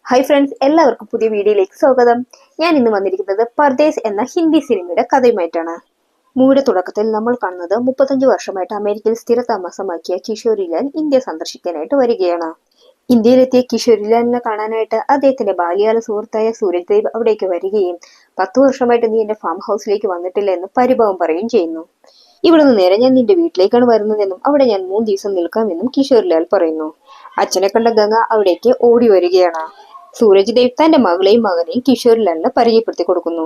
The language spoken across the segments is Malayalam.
ഹായ് ഫ്രണ്ട്സ്, എല്ലാവർക്കും പുതിയ വീഡിയോയിലേക്ക് സ്വാഗതം. ഞാൻ ഇന്ന് വന്നിരിക്കുന്നത് പർദേശ് എന്ന ഹിന്ദി സിനിമയുടെ കഥയുമായിട്ടാണ്. മൂവിയുടെ തുടക്കത്തിൽ നമ്മൾ കാണുന്നത് 35 വർഷമായിട്ട് അമേരിക്കയിൽ സ്ഥിരതാമസമാക്കിയ കിഷോരിലാൽ ഇന്ത്യ സന്ദർശിക്കാനായിട്ട് വരികയാണ്. ഇന്ത്യയിലെത്തിയ കിഷോരിലാലിനെ കാണാനായിട്ട് അദ്ദേഹത്തിന്റെ ബാല്യകാല സുഹൃത്തായ സൂരജ് ദേവ് അവിടേക്ക് വരികയും 10 വർഷമായിട്ട് നീ എന്റെ ഫാം ഹൗസിലേക്ക് വന്നിട്ടില്ല എന്ന് പരിഭവം പറയുകയും ചെയ്യുന്നു. ഇവിടുന്ന് നേരെ ഞാൻ നിന്റെ വീട്ടിലേക്കാണ് വരുന്നതെന്നും അവിടെ ഞാൻ 3 ദിവസം നിൽക്കാമെന്നും കിഷോരിലാൽ പറയുന്നു. അച്ഛനെ കണ്ട ഗംഗ അവിടേക്ക് ഓടി വരികയാണ്. സൂരജ് ദേവ് തന്റെ മകളെയും മകനെയും കിഷോരിലാലിന് പരിചയപ്പെടുത്തി കൊടുക്കുന്നു.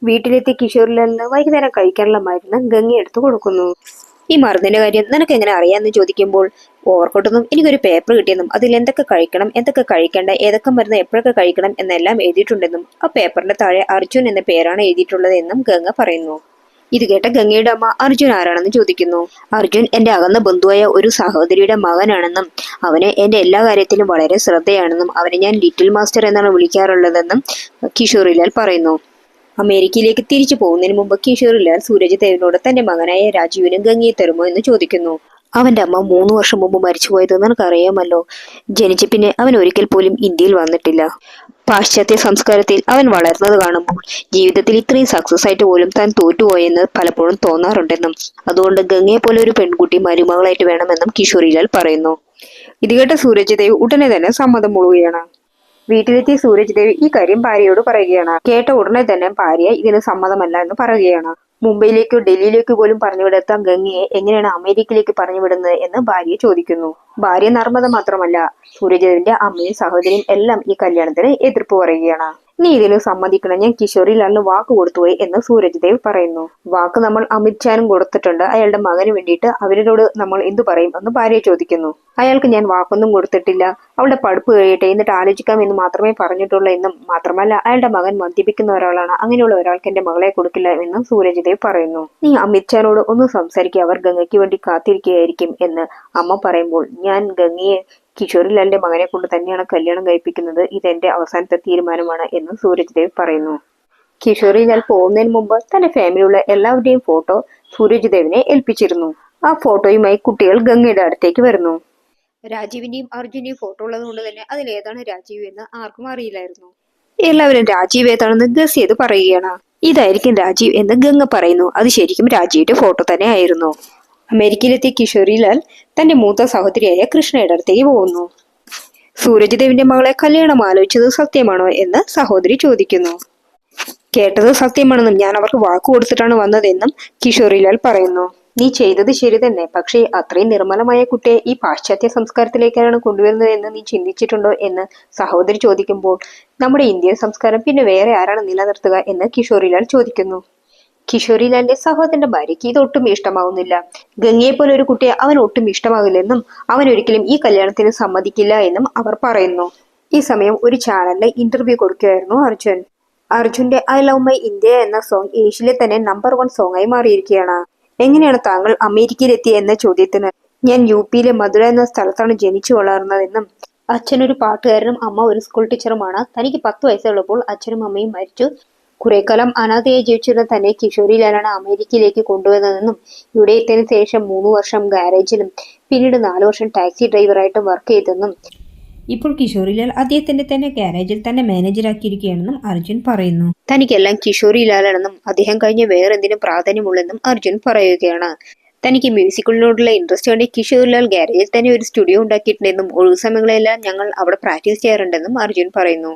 വീട്ടിലെത്തിയ കിഷോരിലാലിന് വൈകുന്നേരം കഴിക്കാനുള്ള മരുന്ന് ഗംഗ എടുത്തു കൊടുക്കുന്നു. ഈ മരുന്നിന്റെ കാര്യം നിനക്ക് എങ്ങനെ അറിയാമെന്ന് ചോദിക്കുമ്പോൾ, ഓവർക്കോട്ടൊന്നും എനിക്കൊരു പേപ്പർ കിട്ടിയെന്നും അതിൽ എന്തൊക്കെ കഴിക്കണം, എന്തൊക്കെ കഴിക്കേണ്ട, ഏതൊക്കെ മരുന്ന് എപ്പോഴൊക്കെ കഴിക്കണം എന്നെല്ലാം എഴുതിയിട്ടുണ്ടെന്നും ആ പേപ്പറിന്റെ താഴെ അർജുൻ എന്ന പേരാണ് എഴുതിയിട്ടുള്ളത് എന്നും ഗംഗ പറയുന്നു. ഇത് കേട്ട ഗംഗയുടെ അമ്മ അർജുൻ ആരാണെന്ന് ചോദിക്കുന്നു. അർജുൻ എന്റെ അകന്ന ബന്ധുവായ ഒരു സഹോദരിയുടെ മകനാണെന്നും അവന് എന്റെ എല്ലാ കാര്യത്തിലും വളരെ ശ്രദ്ധയാണെന്നും അവനെ ഞാൻ ലിറ്റിൽ മാസ്റ്റർ എന്നാണ് വിളിക്കാറുള്ളതെന്നും കിഷോറിലാൽ പറയുന്നു. അമേരിക്കയിലേക്ക് തിരിച്ചു പോകുന്നതിന് മുമ്പ് കിഷോറിലാൽ സൂരജ് ദേവിനോട് തന്റെ മകനായ രാജീവിന് ഗംഗയെ തരുമോ എന്ന് ചോദിക്കുന്നു. അവന്റെ അമ്മ 3 വർഷം മുമ്പ് മരിച്ചുപോയത് നിനക്കറിയാമല്ലോ. ജനിച്ച പിന്നെ അവൻ ഒരിക്കൽ പോലും ഇന്ത്യയിൽ വന്നിട്ടില്ല. പാശ്ചാത്യ സംസ്കാരത്തിൽ അവൻ വളർന്നത് കാണുമ്പോൾ ജീവിതത്തിൽ ഇത്രയും സക്സസ് ആയിട്ട് പോലും താൻ തോറ്റുപോയെന്ന് പലപ്പോഴും തോന്നാറുണ്ടെന്നും അതുകൊണ്ട് ഗംഗയെ പോലെ ഒരു പെൺകുട്ടി മരുമകളായിട്ട് വേണമെന്നും കിഷോറിലാൽ പറയുന്നു. ഇത് കേട്ട സൂരജ് ദേവ് ഉടനെ തന്നെ സമ്മതം മൂളുകയാണ്. വീട്ടിലെത്തിയ സൂരജ് ദേവ് ഈ കാര്യം ഭാര്യയോട് പറയുകയാണ്. കേട്ട ഉടനെ തന്നെ ഭാര്യ ഇതിന് സമ്മതമല്ല എന്ന് പറയുകയാണ്. മുംബൈയിലേക്കോ ഡൽഹിയിലേക്കോ പോലും പറഞ്ഞുവിടാത്ത ഗംഗയെ എങ്ങനെയാണ് അമേരിക്കയിലേക്ക് പറഞ്ഞുവിടുന്നത് എന്ന് ഭാര്യ ചോദിക്കുന്നു. ഭാര്യ നർമ്മദ മാത്രമല്ല, സൂരജ് ദേവിന്റെ അമ്മയും സഹോദരിയും എല്ലാം ഈ കല്യാണത്തിന് എതിർപ്പ് പറയുകയാണ്. നീ ഇതിന് സമ്മതിക്കണം, ഞാൻ കിഷോറിലാലിന് വാക്ക് കൊടുത്തുപോയി എന്ന് സൂരജ് ദേവ് പറയുന്നു. വാക്ക് നമ്മൾ അമിത് ഷാനും കൊടുത്തിട്ടുണ്ട്, അയാളുടെ മകന് വേണ്ടിയിട്ട്. അവരോട് നമ്മൾ എന്തു പറയും എന്ന് ഭാര്യ ചോദിക്കുന്നു. അയാൾക്ക് ഞാൻ വാക്കൊന്നും കൊടുത്തിട്ടില്ല, അവളുടെ പഠിപ്പ് കഴിയട്ടെ എന്നിട്ട് ആലോചിക്കാം എന്ന് മാത്രമേ പറഞ്ഞിട്ടുള്ളൂ എന്നും മാത്രമല്ല അയാളുടെ മകൻ മദ്യപിക്കുന്ന ഒരാളാണ്, അങ്ങനെയുള്ള ഒരാൾക്ക് എന്റെ മകളെ കൊടുക്കില്ല എന്നും സൂരജ് ദേവ് പറയുന്നു. നീ അമിത് ഷാനോട് ഒന്ന് സംസാരിക്കുക, അവർ ഗംഗയ്ക്ക് വേണ്ടി കാത്തിരിക്കുകയായിരിക്കും എന്ന് അമ്മ പറയുമ്പോൾ, ഞാൻ ഗംഗയെ കിഷോറിലാലിന്റെ മകനെ കൊണ്ട് തന്നെയാണ് കല്യാണം കഴിപ്പിക്കുന്നത്, ഇതെന്റെ അവസാനത്തെ തീരുമാനമാണ് എന്ന് സൂരജ് ദേവ് പറയുന്നു. കിഷോറിലാൽ പോകുന്നതിന് മുമ്പ് തന്റെ ഫാമിലിയുള്ള എല്ലാവരുടെയും ഫോട്ടോ സൂരജ് ദേവിനെ ഏൽപ്പിച്ചിരുന്നു. ആ ഫോട്ടോയുമായി കുട്ടികൾ ഗംഗയുടെ അടുത്തേക്ക് വരുന്നു. രാജീവിന്റെയും അർജുന്റെയും ഫോട്ടോ ഉള്ളത് കൊണ്ട് തന്നെ അതിലേതാണ് രാജീവ് എന്ന് ആർക്കും അറിയില്ലായിരുന്നു. എല്ലാവരും രാജീവ് ഏതാണെന്ന് ഗസ് ചെയ്ത് പറയുകയാണ്. ഇതായിരിക്കും രാജീവ് എന്ന് ഗംഗ പറയുന്നു. അത് ശരിക്കും രാജീവിന്റെ ഫോട്ടോ തന്നെ ആയിരുന്നു. അമേരിക്കയിലെത്തിയ കിഷോറിലാൽ തന്റെ മൂത്ത സഹോദരിയായ കൃഷ്ണയുടെ അടുത്തേക്ക് പോകുന്നു. സൂരജ് ദേവിന്റെ മകളെ കല്യാണം ആലോചിച്ചത് സത്യമാണോ എന്ന് സഹോദരി ചോദിക്കുന്നു. കേട്ടത് സത്യമാണെന്നും ഞാൻ അവർക്ക് വാക്കു കൊടുത്തിട്ടാണ് വന്നതെന്നും കിഷോറിലാൽ പറയുന്നു. നീ ചെയ്തത് ശരി തന്നെ, പക്ഷേ അത്രയും നിർമ്മലമായ കുട്ടിയെ ഈ പാശ്ചാത്യ സംസ്കാരത്തിലേക്കാണ് കൊണ്ടുവരുന്നത് എന്ന് നീ ചിന്തിച്ചിട്ടുണ്ടോ എന്ന് സഹോദരി ചോദിക്കുമ്പോൾ, നമ്മുടെ ഇന്ത്യൻ സംസ്കാരം പിന്നെ വേറെ ആരാണ് നിലനിർത്തുക എന്ന് കിഷോറിലാൽ ചോദിക്കുന്നു. കിഷോറിലാലിന്റെ സഹോദരന്റെ ഭാര്യയ്ക്ക് ഇതൊട്ടും ഇഷ്ടമാവുന്നില്ല. ഗംഗയെ പോലെ ഒരു കുട്ടിയെ അവൻ ഒട്ടും ഇഷ്ടമാകില്ലെന്നും അവൻ ഒരിക്കലും ഈ കല്യാണത്തിന് സമ്മതിക്കില്ല എന്നും അവർ പറയുന്നു. ഈ സമയം ഒരു ചാനലിന് ഇന്റർവ്യൂ കൊടുക്കുകയായിരുന്നു അർജുൻ. അർജുന്റെ ഐ ലവ് മൈ ഇന്ത്യ എന്ന സോങ് ഏഷ്യയിലെ തന്നെ നമ്പർ 1 സോങ് ആയി മാറിയിരിക്കുകയാണ്. എങ്ങനെയാണ് താങ്കൾ അമേരിക്കയിലെത്തിയ എന്ന ചോദ്യത്തിന്, ഞാൻ യുപിയിലെ മധുര എന്ന സ്ഥലത്താണ് ജനിച്ചു വളർന്നതെന്നും അച്ഛനൊരു പാട്ടുകാരനും അമ്മ ഒരു സ്കൂൾ ടീച്ചറുമാണ്. തനിക്ക് 10 വയസ്സുള്ളപ്പോൾ അച്ഛനും അമ്മയും മരിച്ചു. കുറെ കാലം അനാഥയായി ജീവിച്ചിരുന്ന തന്നെ കിഷോറിലാലാണ് അമേരിക്കയിലേക്ക് കൊണ്ടുവന്നതെന്നും ഇവിടെ എത്തിയതിനു ശേഷം 3 വർഷം ഗാരേജിലും പിന്നീട് 4 വർഷം ടാക്സി ഡ്രൈവറായിട്ടും വർക്ക് ചെയ്തെന്നും ഇപ്പോൾ കിഷോറിലാൽ അദ്ദേഹത്തിന്റെ തന്നെ ഗാരേജിൽ തന്നെ മാനേജറാക്കിയിരിക്കുകയാണെന്നും അർജുൻ പറയുന്നു. തനിക്കെല്ലാം കിഷോറിലാലാണെന്നും അദ്ദേഹം കഴിഞ്ഞ് വേറെന്തിനും പ്രാധാന്യമുള്ളെന്നും അർജുൻ പറയുകയാണ്. തനിക്ക് മ്യൂസിക്കിനോടുള്ള ഇൻട്രസ്റ്റ് കൊണ്ട് കിഷോറിലാൽ ഗാരേജിൽ തന്നെ ഒരു സ്റ്റുഡിയോ ഉണ്ടാക്കിയിട്ടുണ്ടെന്നും ഒഴിവു സമയങ്ങളെല്ലാം ഞങ്ങൾ അവിടെ പ്രാക്ടീസ് ചെയ്യാറുണ്ടെന്നും അർജുൻ പറയുന്നു.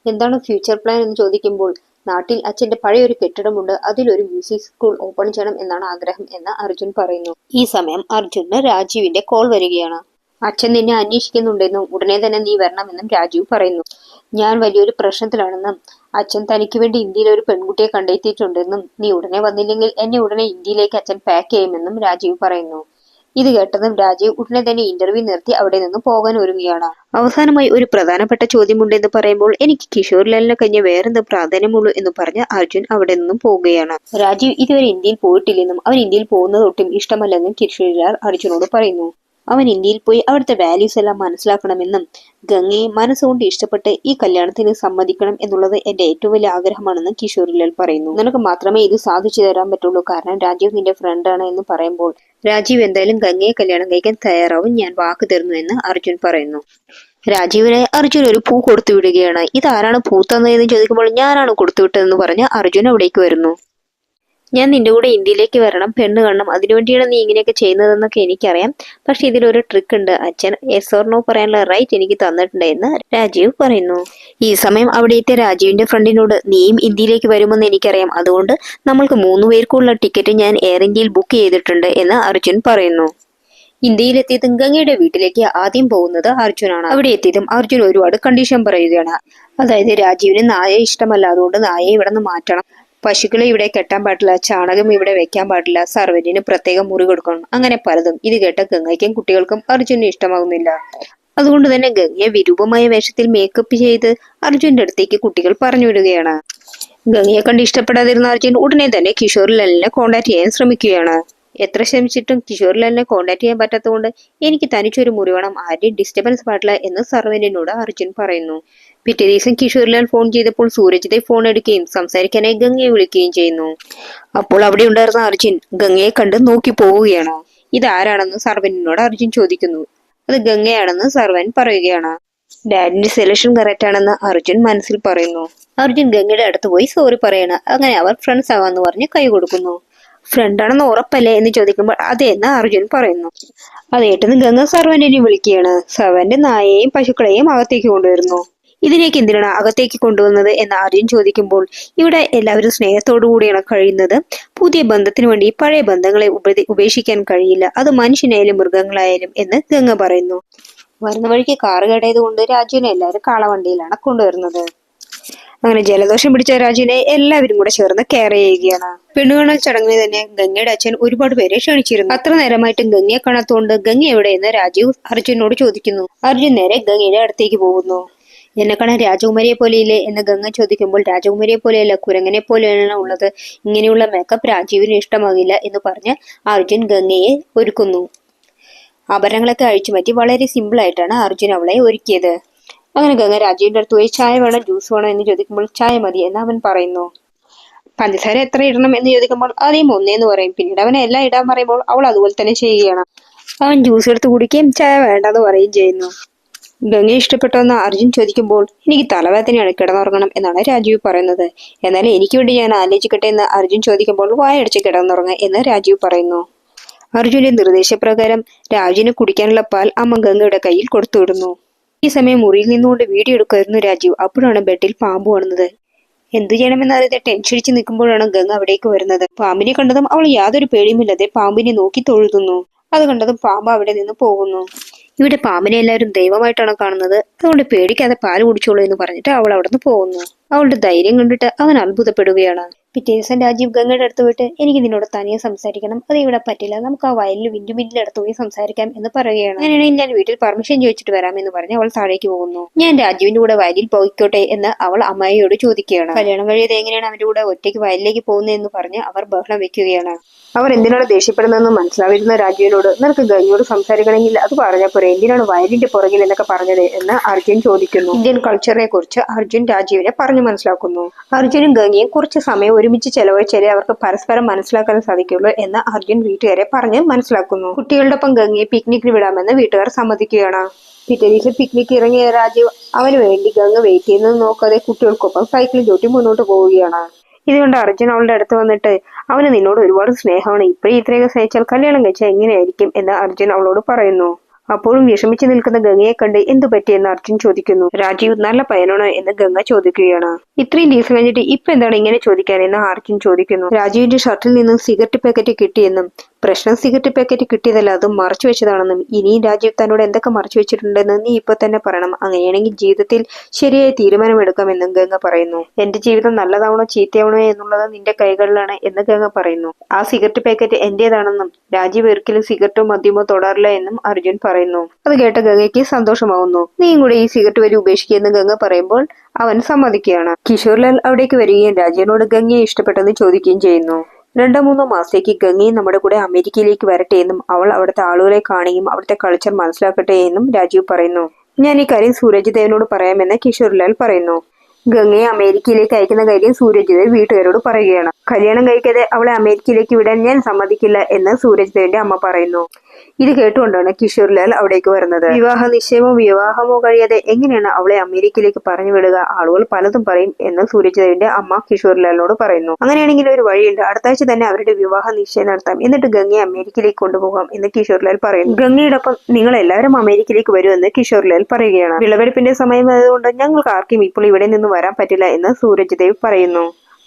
എന്താണ് ഫ്യൂച്ചർ പ്ലാൻ എന്ന് ചോദിക്കുമ്പോൾ, നാട്ടിൽ അച്ഛന്റെ പഴയൊരു കെട്ടിടമുണ്ട്, അതിലൊരു മ്യൂസിക് സ്കൂൾ ഓപ്പൺ ചെയ്യണം എന്നാണ് ആഗ്രഹം എന്ന് അർജുൻ പറയുന്നു. ഈ സമയം അർജുന് രാജീവിന്റെ കോൾ വരികയാണ്. അച്ഛൻ നിന്നെ അന്വേഷിക്കുന്നുണ്ടെന്നും ഉടനെ തന്നെ നീ വരണമെന്നും രാജീവ് പറയുന്നു. ഞാൻ വലിയൊരു പ്രശ്നത്തിലാണെന്നും അച്ഛൻ തനിക്ക് വേണ്ടി ഇന്ത്യയിൽ ഒരു പെൺകുട്ടിയെ കണ്ടെത്തിയിട്ടുണ്ടെന്നും നീ ഉടനെ വന്നില്ലെങ്കിൽ എന്നെ ഉടനെ ഇന്ത്യയിലേക്ക് അച്ഛൻ പാക്ക് ചെയ്യുമെന്നും രാജീവ് പറയുന്നു. ഇത് കേട്ടതും രാജീവ് ഉടനെ തന്നെ ഇന്റർവ്യൂ നിർത്തി അവിടെ നിന്ന് പോകാൻ ഒരുങ്ങുകയാണ്. അവസാനമായി ഒരു പ്രധാനപ്പെട്ട ചോദ്യമുണ്ട് എന്ന് പറയുമ്പോൾ, എനിക്ക് കിഷോറിലാലിനെ കഴിഞ്ഞ വേറെന്ത് പ്രാധാന്യമുള്ളൂ എന്ന് പറഞ്ഞ് അർജുൻ അവിടെ നിന്നും പോവുകയാണ്. രാജീവ് ഇതുവരെ ഇന്ത്യയിൽ പോയിട്ടില്ലെന്നും അവൻ ഇന്ത്യയിൽ പോകുന്നത് ഒട്ടും ഇഷ്ടമല്ലെന്നും കിഷോറിലാൽ അർജുനോട് പറയുന്നു. അവൻ ഇന്ത്യയിൽ പോയി അവിടുത്തെ വാല്യൂസ് എല്ലാം മനസ്സിലാക്കണമെന്നും ഗംഗയെ മനസ്സുകൊണ്ട് ഇഷ്ടപ്പെട്ട് ഈ കല്യാണത്തിന് സമ്മതിക്കണം എന്നുള്ളത് എന്റെ ഏറ്റവും വലിയ ആഗ്രഹമാണെന്ന് കിഷോറിലാൽ പറയുന്നു. നിനക്ക് മാത്രമേ ഇത് സാധിച്ചു തരാൻ പറ്റുള്ളൂ, കാരണം രാജീവ് നിന്റെ ഫ്രണ്ടാണ് എന്ന് പറയുമ്പോൾ, രാജീവ് എന്തായാലും ഗംഗയെ കല്യാണം കഴിക്കാൻ തയ്യാറാവും, ഞാൻ വാക്ക് തരുന്നു എന്ന് അർജുൻ പറയുന്നു. രാജീവിനെ അർജുൻ ഒരു പൂ കൊടുത്തു വിടുകയാണ്. ഇതാരാണ് പൂ തന്നതെന്ന് ചോദിക്കുമ്പോൾ ഞാനാണ് കൊടുത്തു വിട്ടതെന്ന് പറഞ്ഞ് അർജുൻ അവിടേക്ക് വരുന്നു. ഞാൻ നിന്റെ കൂടെ ഇന്ത്യയിലേക്ക് വരണം, പെണ്ണ് കാണണം, അതിനുവേണ്ടിയാണ് നീ ഇങ്ങനെയൊക്കെ ചെയ്യുന്നതെന്നൊക്കെ എനിക്കറിയാം. പക്ഷെ ഇതിലൊരു ട്രിക്ക് ഉണ്ട്. അച്ഛൻ യെസ് ഓർ നോ പറയാനുള്ള റൈറ്റ് എനിക്ക് തന്നിട്ടുണ്ട് എന്ന് രാജീവ് പറയുന്നു. ഈ സമയം അവിടെ എത്തിയ രാജീവിന്റെ ഫ്രണ്ടിനോട് നീയും ഇന്ത്യയിലേക്ക് വരുമെന്ന് എനിക്കറിയാം, അതുകൊണ്ട് നമ്മൾക്ക് 3 പേർക്കുള്ള ടിക്കറ്റ് ഞാൻ എയർ ഇന്ത്യയിൽ ബുക്ക് ചെയ്തിട്ടുണ്ട് എന്ന് അർജുൻ പറയുന്നു. ഇന്ത്യയിലെത്തിയതും ഗംഗയുടെ വീട്ടിലേക്ക് ആദ്യം പോകുന്നത് അർജുനാണ്. അവിടെ എത്തിയതും അർജുൻ ഒരുപാട് കണ്ടീഷൻ പറയുകയാണ്. അതായത് രാജീവിന് നായയെ ഇഷ്ടമല്ല, അതുകൊണ്ട് നായയെ ഇവിടെ നിന്ന് മാറ്റണം, പശുക്കളെ ഇവിടെ കെട്ടാൻ പാടില്ല, ചാണകം ഇവിടെ വെക്കാൻ പാടില്ല, സർവന്റിന് പ്രത്യേകം മുറി കൊടുക്കണം, അങ്ങനെ പലതും. ഇത് കേട്ട ഗംഗയ്ക്കും കുട്ടികൾക്കും അർജുന് ഇഷ്ടമാകുന്നില്ല. അതുകൊണ്ട് തന്നെ ഗംഗയെ വിരൂപമായ വേഷത്തിൽ മേക്കപ്പ് ചെയ്ത് അർജുന്റെ അടുത്തേക്ക് കുട്ടികൾ പറഞ്ഞു വിടുകയാണ്. ഗംഗയെ കണ്ട് ഇഷ്ടപ്പെടാതിരുന്ന അർജുൻ ഉടനെ തന്നെ കിഷോർ ലാലിനെ കോണ്ടാക്ട് ചെയ്യാൻ ശ്രമിക്കുകയാണ്. എത്ര ശ്രമിച്ചിട്ടും കിഷോർ ലാലിനെ കോണ്ടാക്ട് ചെയ്യാൻ പറ്റാത്തതുകൊണ്ട് എനിക്ക് തനിച്ചൊരു മുറി വേണം, ആരുടെയും ഡിസ്റ്റർബൻസ് പാടില്ല എന്ന് സർവന്റിനോട് അർജുൻ പറയുന്നു. പിറ്റേ ദിവസം കിഷോർ ലാൽ ഫോൺ ചെയ്തപ്പോൾ സൂരജിത്തെ ഫോൺ എടുക്കുകയും സംസാരിക്കാനായി ഗംഗയെ വിളിക്കുകയും ചെയ്യുന്നു. അപ്പോൾ അവിടെ ഉണ്ടായിരുന്ന അർജുൻ ഗംഗയെ കണ്ട് നോക്കി പോവുകയാണ്. ഇതാരാണെന്ന് സർവന്റിനോട് അർജുൻ ചോദിക്കുന്നു. അത് ഗംഗയാണെന്ന് സർവൻ പറയുകയാണ്. ഡാഡിന്റെ സെലക്ഷൻ കറക്റ്റ് ആണെന്ന് അർജുൻ മനസ്സിൽ പറയുന്നു. അർജുൻ ഗംഗയുടെ അടുത്ത് പോയി സോറി പറയണം. അങ്ങനെ അവർ ഫ്രണ്ട്സ് ആവാന്ന് പറഞ്ഞ് കൈ കൊടുക്കുന്നു. ഫ്രണ്ടാണെന്ന് ഉറപ്പല്ലേ എന്ന് ചോദിക്കുമ്പോൾ അതെ എന്ന് അർജുൻ പറയുന്നു. അത് കേട്ടെന്ന് ഗംഗ സർവന്റിനെ വിളിക്കുകയാണ്. സർവന്റ് നായയെയും പശുക്കളെയും അകത്തേക്ക് കൊണ്ടുവരുന്നു. ഇതിലേക്ക് എന്തിനാണ് അകത്തേക്ക് കൊണ്ടുവന്നത് എന്ന് അർജുൻ ചോദിക്കുമ്പോൾ ഇവിടെ എല്ലാവരും സ്നേഹത്തോടു കൂടിയാണ് കഴിയുന്നത്. പുതിയ ബന്ധത്തിന് വേണ്ടി പഴയ ബന്ധങ്ങളെ ഉപേക്ഷിക്കാൻ കഴിയില്ല, അത് മനുഷ്യനായാലും മൃഗങ്ങളായാലും എന്ന് ഗംഗ പറയുന്നു. വരുന്ന വഴിക്ക് കാറ് കേടായത് കൊണ്ട് രാജുവിനെ എല്ലാവരും കാളവണ്ടിയിലാണ് കൊണ്ടുവരുന്നത്. അങ്ങനെ ജലദോഷം പിടിച്ച രാജുവിനെ എല്ലാവരും കൂടെ ചേർന്ന് കെയർ ചെയ്യുകയാണ്. പെണ്ണുകാണൽ ചടങ്ങിന് തന്നെ ഗംഗയുടെ അച്ഛൻ ഒരുപാട് പേരെ ക്ഷണിച്ചിരുന്നു. അത്ര നേരമായിട്ടും ഗംഗയെ കാണാത്തതുകൊണ്ട് ഗംഗ എവിടെയെന്ന് രാജീവ് അർജുനോട് ചോദിക്കുന്നു. അർജുൻ നേരെ ഗംഗയുടെ അടുത്തേക്ക് പോകുന്നു. എന്നെ കാണാൻ രാജകുമാരിയെ പോലെയില്ലേ എന്ന് ഗംഗ ചോദിക്കുമ്പോൾ രാജകുമാരിയെ പോലെയല്ല, കുരങ്ങനെ പോലെയാണ് ഉള്ളത്, ഇങ്ങനെയുള്ള മേക്കപ്പ് രാജീവിന് ഇഷ്ടമാകില്ല എന്ന് പറഞ്ഞ് അർജുൻ ഗംഗയെ ഒരുക്കുന്നു. ആഭരണങ്ങളൊക്കെ അഴിച്ചു മാറ്റി വളരെ സിമ്പിൾ ആയിട്ടാണ് അർജുൻ അവളെ ഒരുക്കിയത്. അങ്ങനെ ഗംഗ രാജീവിന്റെ അടുത്ത് പോയി ചായ വേണം ജ്യൂസ് വേണം എന്ന് ചോദിക്കുമ്പോൾ ചായ മതി എന്ന് അവൻ പറയുന്നു. പഞ്ചസാര എത്ര ഇടണം എന്ന് ചോദിക്കുമ്പോൾ ആദ്യം 1 എന്ന് പറയും. പിന്നീട് അവനെ എല്ലാം ഇടാൻ പറയുമ്പോൾ അവൾ അതുപോലെ തന്നെ ചെയ്യുകയാണ്. അവൻ ജ്യൂസ് എടുത്ത് കുടിക്കുകയും ചായ വേണ്ടെന്ന് പറയുകയും ചെയ്യുന്നു. ഗംഗയെ ഇഷ്ടപ്പെട്ടോന്ന് അർജുൻ ചോദിക്കുമ്പോൾ എനിക്ക് തലവേദനയാണ്, കിടന്നുറങ്ങണം എന്നാണ് രാജീവ് പറയുന്നത്. എന്നാൽ എനിക്ക് വേണ്ടി ഞാൻ ആലോചിക്കട്ടെ എന്ന് അർജുൻ ചോദിക്കുമ്പോൾ വായടച്ച് കിടന്നുറങ്ങുക എന്ന് രാജീവ് പറയുന്നു. അർജുന്റെ നിർദ്ദേശപ്രകാരം രാജുവിന് കുടിക്കാനുള്ള പാൽ അമ്മ ഗംഗയുടെ കയ്യിൽ കൊടുത്തുവിടുന്നു. ഈ സമയം മുറിയിൽ നിന്നുകൊണ്ട് വീഡിയോ എടുക്കുമായിരുന്നു രാജീവ്. അപ്പോഴാണ് ബെഡിൽ പാമ്പ് കാണുന്നത്. എന്തു ചെയ്യണമെന്നറിയാതെ ടെൻഷനിച്ച് നിൽക്കുമ്പോഴാണ് ഗംഗ അവിടേക്ക് വരുന്നത്. പാമ്പിനെ കണ്ടതും അവൾ യാതൊരു പേടിയുമില്ലാതെ പാമ്പിനെ നോക്കി തൊഴുതുന്നു. അത് കണ്ടതും പാമ്പ് അവിടെ നിന്ന് പോകുന്നു. ഇവിടെ പാമ്പിനെ എല്ലാവരും ദൈവമായിട്ടാണ് കാണുന്നത്, അതുകൊണ്ട് പേടിക്കാതെ പാല് കുടിച്ചോളൂ എന്ന് പറഞ്ഞിട്ട് അവൾ അവിടെ നിന്ന് പോകുന്നു. അവളുടെ ധൈര്യം കണ്ടിട്ട് അവൻ അത്ഭുതപ്പെടുകയാണ്. പിറ്റേ ദിവസം രാജീവ് ഗംഗയുടെ അടുത്ത് പോയിട്ട് എനിക്ക് നിന്നോട് തനിയെ സംസാരിക്കണം, അത് ഇവിടെ പറ്റില്ല, നമുക്ക് ആ വയലിൽ വിൻഡുമില്ലിന്റെ അടുത്ത് പോയി സംസാരിക്കാം എന്ന് പറയുകയാണ്. അങ്ങനെയാണെങ്കിൽ ഞാൻ വീട്ടിൽ പെർമിഷൻ ചോദിച്ചിട്ട് വരാമെന്ന് പറഞ്ഞ് അവൾ താഴേക്ക് പോകുന്നു. ഞാൻ രാജീവിന്റെ കൂടെ വയലിൽ പോയിക്കോട്ടെ എന്ന് അവൾ അമ്മായിയോട് ചോദിക്കുകയാണ്. കല്യാണം കഴിയത് എങ്ങനെയാണ് അവന്റെ കൂടെ ഒറ്റയ്ക്ക് വയലിലേക്ക് പോകുന്നതെന്ന് പറഞ്ഞ് അവർ ബഹളം വെക്കുകയാണ്. അവർ എന്തിനാണ് ദേഷ്യപ്പെടുന്നതെന്ന് മനസ്സിലാവിരുന്ന രാജീവിനോട് നിനക്ക് ഗംഗയോട് സംസാരിക്കണമെങ്കിൽ അത് പറഞ്ഞാൽ പോരെ, എന്തിനാണ് വയലിന്റെ പുറകിൽ എന്നൊക്കെ പറഞ്ഞത് എന്ന് അർജുൻ ചോദിക്കുന്നു. ഇന്ത്യൻ കൾച്ചറിനെ കുറിച്ച് അർജുൻ രാജീവിനെ പറഞ്ഞു മനസ്സിലാക്കുന്നു. അർജുനും ഗംഗയും കുറച്ച് സമയം ഒരുമിച്ച് ചെലവഴിച്ചാലേ അവർക്ക് പരസ്പരം മനസ്സിലാക്കാൻ സാധിക്കുള്ളൂ എന്ന് അർജുൻ വീട്ടുകാരെ പറഞ്ഞ് മനസ്സിലാക്കുന്നു. കുട്ടികളുടെ ഒപ്പം ഗംഗയെ പിക്നിക്കിന് വിടാമെന്ന് വീട്ടുകാർ സമ്മതിക്കുകയാണ്. പിറ്റേ ദിവസം പിക്നിക്ക് ഇറങ്ങിയ രാജീവ് അവന് വേണ്ടി ഗംഗ വെയിറ്റ് ചെയ്യുന്നത് നോക്കാതെ കുട്ടികൾക്കൊപ്പം സൈക്കിളിൽ ചവിട്ടി മുന്നോട്ട് പോവുകയാണ്. ഇതുകൊണ്ട് അർജുൻ അവളുടെ അടുത്ത് വന്നിട്ട് അവന് നിന്നോട് ഒരുപാട് സ്നേഹമാണ്, ഇപ്പോഴും ഇത്രയൊക്കെ സഹിച്ചാൽ കല്യാണം കഴിച്ചാൽ എങ്ങനെയായിരിക്കും എന്ന് അർജുൻ അവളോട് പറയുന്നു. അപ്പോഴും വിഷമിച്ചു നിൽക്കുന്ന ഗംഗയെ കണ്ട് എന്തു പറ്റിയെന്ന് അർജുൻ ചോദിക്കുന്നു. രാജീവ് നല്ല പയ്യനാണോ എന്ന് ഗംഗ ചോദിക്കുകയാണ്. ഇത്രയും ദിവസം കഴിഞ്ഞിട്ട് ഇപ്പൊ എന്താണ് ഇങ്ങനെ ചോദിക്കാനെന്ന് അർജുൻ ചോദിക്കുന്നു. രാജീവിന്റെ ഷർട്ടിൽ നിന്നും സിഗരറ്റ് പാക്കറ്റ് കിട്ടിയെന്നും പ്രശ്നം സിഗരറ്റ് പാക്കറ്റ് കിട്ടിയതല്ല, അതും മറച്ചു വെച്ചതാണെന്നും ഇനിയും രാജീവ് തന്നോട് എന്തൊക്കെ മറച്ചു വെച്ചിട്ടുണ്ടെന്ന് നീ ഇപ്പൊ തന്നെ പറയണം, അങ്ങനെയാണെങ്കിൽ ജീവിതത്തിൽ ശരിയായ തീരുമാനമെടുക്കാമെന്നും ഗംഗ പറയുന്നു. എന്റെ ജീവിതം നല്ലതാവണോ ചീത്തയാവണോ എന്നുള്ളത് നിന്റെ കൈകളിലാണ് എന്ന് ഗംഗ പറയുന്നു. ആ സിഗരറ്റ് പാക്കറ്റ് എന്റേതാണെന്നും രാജീവ് ഒരിക്കലും സിഗരറ്റോ മദ്യമോ തൊടാറില്ല എന്നും അർജുൻ പറയുന്നു. അത് കേട്ട ഗംഗയ്ക്ക് സന്തോഷമാവുന്നു. നീയും കൂടെ ഈ സിഗരറ്റ് വരി ഉപേക്ഷിക്കുമെന്ന് ഗംഗ പറയുമ്പോൾ അവൻ സമ്മതിക്കുകയാണ്. കിഷോർ ലാൽ അവിടേക്ക് വരികയും രാജീവിനോട് ഗംഗയെ ഇഷ്ടപ്പെട്ടെന്ന് ചോദിക്കുകയും ചെയ്യുന്നു. 2-3 മാസത്തേക്ക് ഗംഗയും നമ്മുടെ കൂടെ അമേരിക്കയിലേക്ക് വരട്ടെ എന്നും അവൾ അവിടുത്തെ ആളുകളെ കാണുകയും അവിടുത്തെ കൾച്ചർ മനസ്സിലാക്കട്ടെ എന്നും രാജീവ് പറയുന്നു. ഞാൻ ഈ കാര്യം സൂരജ് ദേവിനോട് പറയാമെന്ന് കിഷോർ ലാൽ പറയുന്നു. ഗംഗയെ അമേരിക്കയിലേക്ക് അയക്കുന്ന കാര്യം സൂരജ് ദേവ് വീട്ടുകാരോട് പറയുകയാണ്. കല്യാണം കഴിക്കാതെ അവളെ അമേരിക്കയിലേക്ക് വിടാൻ ഞാൻ സമ്മതിക്കില്ല എന്ന് സൂരജ് ദേവിന്റെ അമ്മ പറയുന്നു. ഇത് കേട്ടുകൊണ്ടാണ് കിഷോർലാൽ അവിടേക്ക് വരുന്നത്. വിവാഹ നിശ്ചയമോ വിവാഹമോ കഴിയാതെ എങ്ങനെയാണ് അവളെ അമേരിക്കയിലേക്ക് പറഞ്ഞു വിടുക, ആളുകൾ പലതും പറയും എന്ന് സൂരജ് ദേവിന്റെ അമ്മ കിഷോർലാലിനോട് പറയുന്നു. അങ്ങനെയാണെങ്കിൽ ഒരു വഴിയുണ്ട്, അടുത്ത ആഴ്ച തന്നെ അവരുടെ വിവാഹ നിശ്ചയം നടത്താം, എന്നിട്ട് ഗംഗയെ അമേരിക്കയിലേക്ക് കൊണ്ടുപോകാം എന്ന് കിഷോർലാൽ പറയുന്നു. ഗംഗയോടൊപ്പം നിങ്ങൾ എല്ലാവരും അമേരിക്കയിലേക്ക് വരുമെന്ന് കിഷോർലാൽ പറയുകയാണ്. വിളവെടുപ്പിന്റെ സമയമായതുകൊണ്ട് ഞങ്ങൾക്ക് ആർക്കും ഇപ്പോൾ ഇവിടെ നിന്ന് വരാൻ പറ്റില്ല എന്ന് സൂരജ് ദേവ് പറയുന്നു.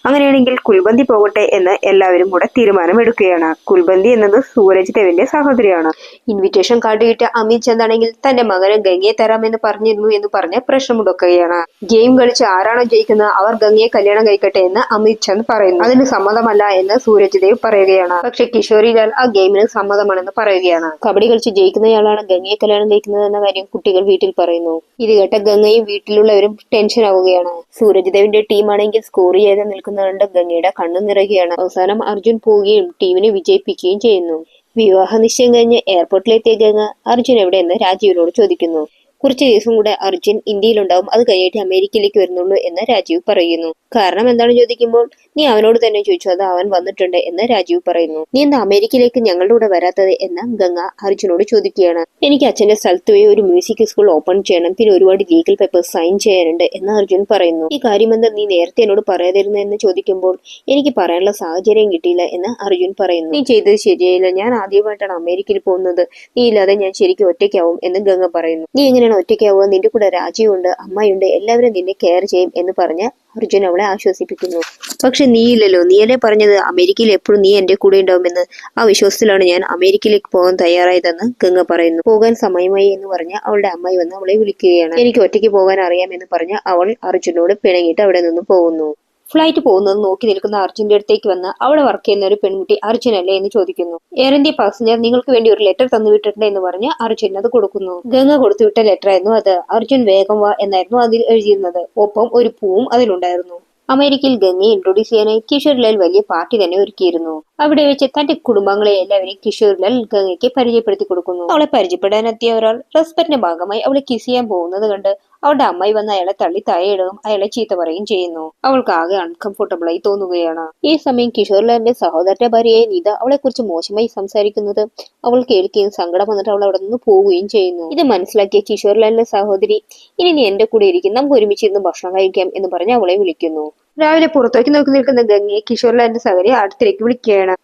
അങ്ങനെയാണെങ്കിൽ കുൽബന്തി പോകട്ടെ എന്ന് എല്ലാവരും കൂടെ തീരുമാനമെടുക്കുകയാണ്. കുൽബന്തി എന്നത് സൂരജ് ദേവിന്റെ സഹോദരിയാണ്. ഇൻവിറ്റേഷൻ കാർഡ് കിട്ടിയ അമിത് ചന്ദ് ആണെങ്കിൽ തന്റെ മകന് ഗംഗയെ തരാമെന്ന് പറഞ്ഞിരുന്നു എന്ന് പറഞ്ഞ് പ്രശ്നമുണ്ടാക്കുകയാണ്. ഗെയിം കളിച്ച് ആരാണോ ജയിക്കുന്നത് അവർ ഗംഗയെ കല്യാണം കഴിക്കട്ടെ എന്ന് അമിത് ചന്ദ് പറയുന്നു. അതിന് സമ്മതമല്ല എന്ന് സൂരജ് ദേവ് പറയുകയാണ്. പക്ഷെ കിഷോറിലാൽ ആ ഗെയിമിന് സമ്മതമാണെന്ന് പറയുകയാണ്. കബഡി കളിച്ച് ജയിക്കുന്നയാളാണ് ഗംഗയെ കല്യാണം കഴിക്കുന്നത് എന്ന കാര്യം കുട്ടികൾ വീട്ടിൽ പറയുന്നു. ഇത് കേട്ട ഗംഗയും വീട്ടിലുള്ളവരും ടെൻഷൻ ആവുകയാണ്. സൂരജ് ദേവിന്റെ ടീമാണെങ്കിൽ സ്കോർ ചെയ്ത് നിൽക്കുന്ന കണ്ട് ഗംഗയുടെ കണ്ണു നിറയുകയാണ്. അവസാനം അർജുൻ പോവുകയും ടീമിനെ വിജയിപ്പിക്കുകയും ചെയ്യുന്നു. വിവാഹ നിശ്ചയം കഴിഞ്ഞ് എയർപോർട്ടിലെത്തിയ ഗംഗ അർജുൻ എവിടെയെന്ന് രാജീവിനോട് ചോദിക്കുന്നു. കുറച്ചു ദിവസം കൂടെ അർജുൻ ഇന്ത്യയിലുണ്ടാവും, അത് കഴിഞ്ഞിട്ട് അമേരിക്കയിലേക്ക് വരുന്നുള്ളൂ എന്ന് രാജീവ് പറയുന്നു. കാരണം എന്താണെന്ന് ചോദിക്കുമ്പോൾ നീ അവനോട് തന്നെ ചോദിച്ചു, അത് അവൻ വന്നിട്ടുണ്ട് എന്ന് രാജീവ് പറയുന്നു. നീ എന്താ അമേരിക്കയിലേക്ക് ഞങ്ങളുടെ കൂടെ വരാത്തത് എന്ന് ഗംഗ അർജുനോട് ചോദിക്കുകയാണ്. എനിക്ക് അച്ഛന്റെ സ്ഥലത്ത് പോയി ഒരു മ്യൂസിക് സ്കൂൾ ഓപ്പൺ ചെയ്യണം, പിന്നെ ഒരുപാട് ലീഗൽ പേപ്പേഴ്സ് സൈൻ ചെയ്യാനുണ്ട് എന്ന് അർജുൻ പറയുന്നു. ഈ കാര്യം എന്താ നീ നേരത്തെ എന്നോട് പറയാതിരുന്നു എന്ന് ചോദിക്കുമ്പോൾ എനിക്ക് പറയാനുള്ള സാഹചര്യം കിട്ടിയില്ല എന്ന് അർജുൻ പറയുന്നു. നീ ചെയ്തത് ശരിയായില്ല, ഞാൻ ആദ്യമായിട്ടാണ് അമേരിക്കയിൽ പോകുന്നത്, നീ ഇല്ലാതെ ഞാൻ ശരിക്കും ഒറ്റയ്ക്കാവും എന്ന് ഗംഗ പറയുന്നു. നീ എങ്ങനെയാണ് ഒറ്റയ്ക്കാവുക, നിന്റെ കൂടെ രാജീവുണ്ട്, അമ്മയുണ്ട്, എല്ലാവരും നിന്നെ കെയർ ചെയ്യും എന്ന് പറഞ്ഞ് അർജുൻ അവളെ ആശ്വസിപ്പിക്കുന്നു. പക്ഷെ നീയില്ലല്ലോ, നീയല്ലേ പറഞ്ഞത് അമേരിക്കയിൽ എപ്പോഴും നീ എന്റെ കൂടെ ഉണ്ടാവുമെന്ന്. ആ വിശ്വാസത്തിലാണ് ഞാൻ അമേരിക്കയിലേക്ക് പോകാൻ തയ്യാറായതെന്ന് ഗംഗ പറയുന്നു. പോകാൻ സമയമായി എന്ന് പറഞ്ഞ് അവളുടെ അമ്മായി വന്ന് അവളെ വിളിക്കുകയാണ്. എനിക്ക് ഒറ്റയ്ക്ക് പോകാൻ അറിയാമെന്ന് പറഞ്ഞ് അവൾ അർജുനോട് പിണങ്ങിയിട്ട് അവിടെ നിന്ന് പോകുന്നു. ഫ്ലൈറ്റ് പോകുന്നത് നോക്കി നിൽക്കുന്ന അർജുന്റെ അടുത്തേക്ക് വന്ന് അവിടെ വർക്ക് ചെയ്യുന്ന ഒരു പെൺകുട്ടി അർജുനല്ലേ എന്ന് ചോദിക്കുന്നു. എയർ ഇന്ത്യ പാസഞ്ചർ നിങ്ങൾക്ക് വേണ്ടി ഒരു ലെറ്റർ തന്നുവിട്ടിട്ടുണ്ട് എന്ന് പറഞ്ഞ് അർജുൻ അത് കൊടുക്കുന്നു. ഗംഗ കൊടുത്തുവിട്ട ലെറ്റർ ആയിരുന്നു അത്. അർജുൻ വേഗം വാ എന്നായിരുന്നു അതിൽ എഴുതിയിരുന്നത്. ഒപ്പം ഒരു പൂവും അതിലുണ്ടായിരുന്നു. അമേരിക്കയിൽ ഗംഗയെ ഇൻട്രൊഡ്യൂസ് ചെയ്യാനായി കിഷോർലാൽ വലിയ പാർട്ടി തന്നെ ഒരുക്കിയിരുന്നു. അവിടെ വെച്ച് തന്റെ കുടുംബങ്ങളെ എല്ലാവരെയും കിഷോർലാൽ ഗംഗയ്ക്ക് പരിചയപ്പെടുത്തി കൊടുക്കുന്നു. അവളെ പരിചയപ്പെടാനെത്തിയ ഒരാൾ റെസ്പെക്റ്റിന്റെ ഭാഗമായി അവളെ കിസ് ചെയ്യാൻ പോകുന്നത് കണ്ട് അവളുടെ അമ്മായി വന്ന് അയാളെ തള്ളി താഴെയിടുകയും അയാളെ ചീത്ത പറയുകയും ചെയ്യുന്നു. അവൾക്ക് ആകെ അൺകംഫർട്ടബിൾ ആയി തോന്നുകയാണ്. ഈ സമയം കിഷോർലാലിന്റെ സഹോദരന്റെ ഭാര്യയായ നീത അവളെ കുറിച്ച് മോശമായി സംസാരിക്കുന്നത് അവൾ കേൾക്കുകയും സങ്കടം വന്നിട്ട് അവൾ അവിടെ നിന്ന് പോവുകയും ചെയ്യുന്നു. ഇത് മനസ്സിലാക്കിയ കിഷോർലാലിന്റെ സഹോദരി ഇനി നീ എന്റെ കൂടെ ഇരിക്കും, നമുക്ക് ഒരുമിച്ചിരുന്ന് ഭക്ഷണം കഴിക്കാം എന്ന് പറഞ്ഞ് അവളെ വിളിക്കുന്നു. രാവിലെ പുറത്തേക്ക് നോക്കി നിൽക്കുന്ന ഗംഗയെ കിഷോർലാലിന്റെ സഹോദരി അടുത്തേക്ക് വിളിക്കുകയാണ്.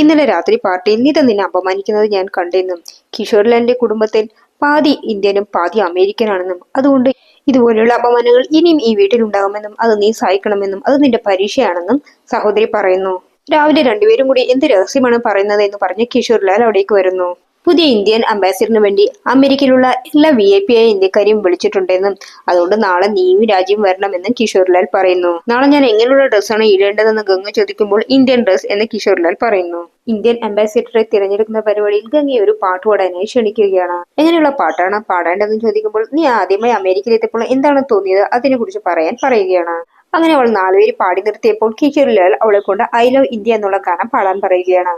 ഇന്നലെ രാത്രി പാർട്ടിയിൽ നീത നിന്നെ അപമാനിക്കുന്നത് ഞാൻ കണ്ടെന്നും കിഷോർലാലിന്റെ കുടുംബത്തിൽ പാതി ഇന്ത്യനും പാതി അമേരിക്കനാണെന്നും അതുകൊണ്ട് ഇതുപോലെയുള്ള അപമാനങ്ങൾ ഇനിയും ഈ വീട്ടിലുണ്ടാകുമെന്നും അത് നീ സഹിക്കണമെന്നും അത് നിന്റെ പരീക്ഷയാണെന്നും സഹോദരി പറയുന്നു. രാവിലെ രണ്ടുപേരും കൂടി എന്ത് രഹസ്യമാണ് പറയുന്നത് എന്ന് പറഞ്ഞ് കിഷോർലാൽ അവിടേക്ക് വരുന്നു. പുതിയ ഇന്ത്യൻ അംബാസിഡറിന് വേണ്ടി അമേരിക്കയിലുള്ള എല്ലാ VIP ആയ ഇന്ത്യക്കാരെയും വിളിച്ചിട്ടുണ്ടെന്നും അതുകൊണ്ട് നാളെ നീയും രാജ്യം വരണമെന്നും കിഷോർലാൽ പറയുന്നു. നാളെ ഞാൻ എങ്ങനെയുള്ള ഡ്രസ്സാണ് ഇടേണ്ടതെന്ന് ഗംഗ ചോദിക്കുമ്പോൾ ഇന്ത്യൻ ഡ്രസ് എന്ന് കിഷോർലാൽ പറയുന്നു. ഇന്ത്യൻ അംബാസിഡറെ തിരഞ്ഞെടുക്കുന്ന പരിപാടിയിൽ ഗംഗയെ ഒരു പാട്ട് പാടാനായി ക്ഷണിക്കുകയാണ്. എങ്ങനെയുള്ള പാട്ടാണ് പാടേണ്ടതെന്ന് ചോദിക്കുമ്പോൾ നീ ആദ്യമായി അമേരിക്കയിലെത്തിയപ്പോൾ എന്താണ് തോന്നിയത് അതിനെ കുറിച്ച് പറയാൻ പറയുകയാണ്. അങ്ങനെ അവൾ 4 പേര് പാടി നിർത്തിയപ്പോൾ കിഷോർലാൽ അവളെ കൊണ്ട് ഐ ലവ് ഇന്ത്യ എന്നുള്ള ഗാനം പാടാൻ പറയുകയാണ്.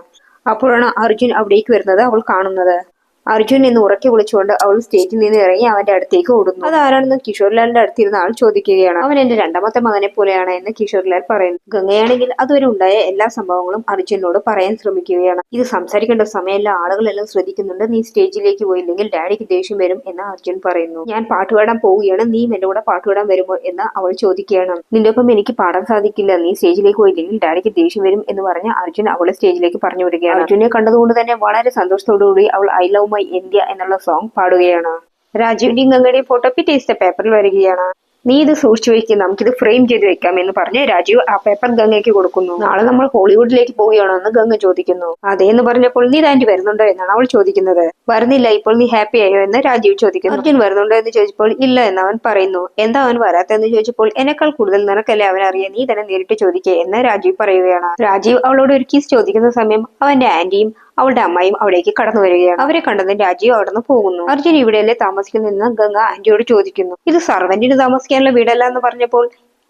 അപ്പോഴാണ് അർജുൻ അവിടേക്ക് വരുന്നത് അവൾ കാണുന്നത്. അർജുൻ എന്ന് ഉറക്കെ വിളിച്ചുകൊണ്ട് അവൾ സ്റ്റേജിൽ നിന്ന് ഇറങ്ങി അവന്റെ അടുത്തേക്ക് ഓടുന്നു. അതാരാണെന്ന് കിഷോർലാലിന്റെ അടുത്തിരുന്ന ആൾ ചോദിക്കുകയാണ്. അവൻ എന്റെ രണ്ടാമത്തെ മകനെ പോലെയാണ് എന്ന് കിഷോർലാൽ പറയുന്നു. ഗംഗയാണെങ്കിൽ അതുവരെ ഉണ്ടായ എല്ലാ സംഭവങ്ങളും അർജുനോട് പറയാൻ ശ്രമിക്കുകയാണ്. ഇത് സംസാരിക്കേണ്ട സമയമല്ല, ആളുകളെല്ലാം ശ്രദ്ധിക്കുന്നുണ്ട്, നീ സ്റ്റേജിലേക്ക് പോയില്ലെങ്കിൽ ഡാഡിക്ക് ദേഷ്യം വരും എന്ന് അർജുൻ പറയുന്നു. ഞാൻ പാട്ടുപാടാൻ പോവുകയാണ്, നീയും എന്റെ കൂടെ പാട്ടുപാടാൻ വരുമോ എന്ന് അവൾ ചോദിക്കുകയാണ്. നിന്റെ ഒപ്പം എനിക്ക് പാടാൻ സാധിക്കില്ല, നീ സ്റ്റേജിലേക്ക് പോയില്ലെങ്കിൽ ഡാഡിക്ക് ദേഷ്യം വരും എന്ന് പറഞ്ഞ് അർജുൻ അവളെ സ്റ്റേജിലേക്ക് പറഞ്ഞു വിടുകയാണ്. അർജുനെ കണ്ടതുകൊണ്ട് തന്നെ വളരെ സന്തോഷത്തോടുകൂടി അവൾ ഐ ലവ് മൈ ഇന്ത്യ എന്നുള്ള സോങ് പാടുകയാണ്. രാജീവിന്റെയും ഗംഗയുടെയും ഫോട്ടോ പിറ്റേ പേപ്പറിൽ വരികയാണ്. നീ ഇത് സൂക്ഷിച്ചു വെക്കുക, നമുക്കിത് ഫ്രെയിം ചെയ്ത് വെക്കാം എന്ന് പറഞ്ഞ് രാജീവ് ആ പേപ്പർ ഗംഗയ്ക്ക് കൊടുക്കുന്നു. നാളെ നമ്മൾ ഹോളിവുഡിലേക്ക് പോവുകയാണോ എന്ന് ഗംഗ ചോദിക്കുന്നു. അതേന്ന് പറഞ്ഞപ്പോൾ നീ താൻറ്റി വരുന്നുണ്ടോ എന്നാണ് അവൾ ചോദിക്കുന്നത്. വരുന്നില്ല, ഇപ്പോൾ നീ ഹാപ്പി ആയോ എന്ന് രാജീവ് ചോദിക്കുന്നു. അർജുൻ വരുന്നുണ്ടോ എന്ന് ചോദിച്ചപ്പോൾ ഇല്ല എന്ന് അവൻ പറയുന്നു. എന്താ അവൻ വരാത്തെന്ന് ചോദിച്ചപ്പോൾ എന്നെക്കാൾ കൂടുതൽ നിനക്കല്ലേ അവൻ അറിയാം, നീ തന്നെ നേരിട്ട് ചോദിക്കേ എന്ന് രാജീവ് പറയുകയാണ്. രാജീവ് അവളോട് ഒരു കിസ് ചോദിക്കുന്ന സമയം അവന്റെ ആന്റിയും അവളുടെ അമ്മയും അവിടേക്ക് കടന്നു വരികയാണ്. അവരെ കണ്ടതിന് രാജീവ് അവിടെ നിന്ന് പോകുന്നു. അർജുൻ ഇവിടെയല്ലേ താമസിക്കുന്നതെന്ന് ഗംഗ ആന്റിയോട് ചോദിക്കുന്നു. ഇത് സർവന്റിന് താമസിക്കാനുള്ള വീടല്ല എന്ന് പറഞ്ഞപ്പോൾ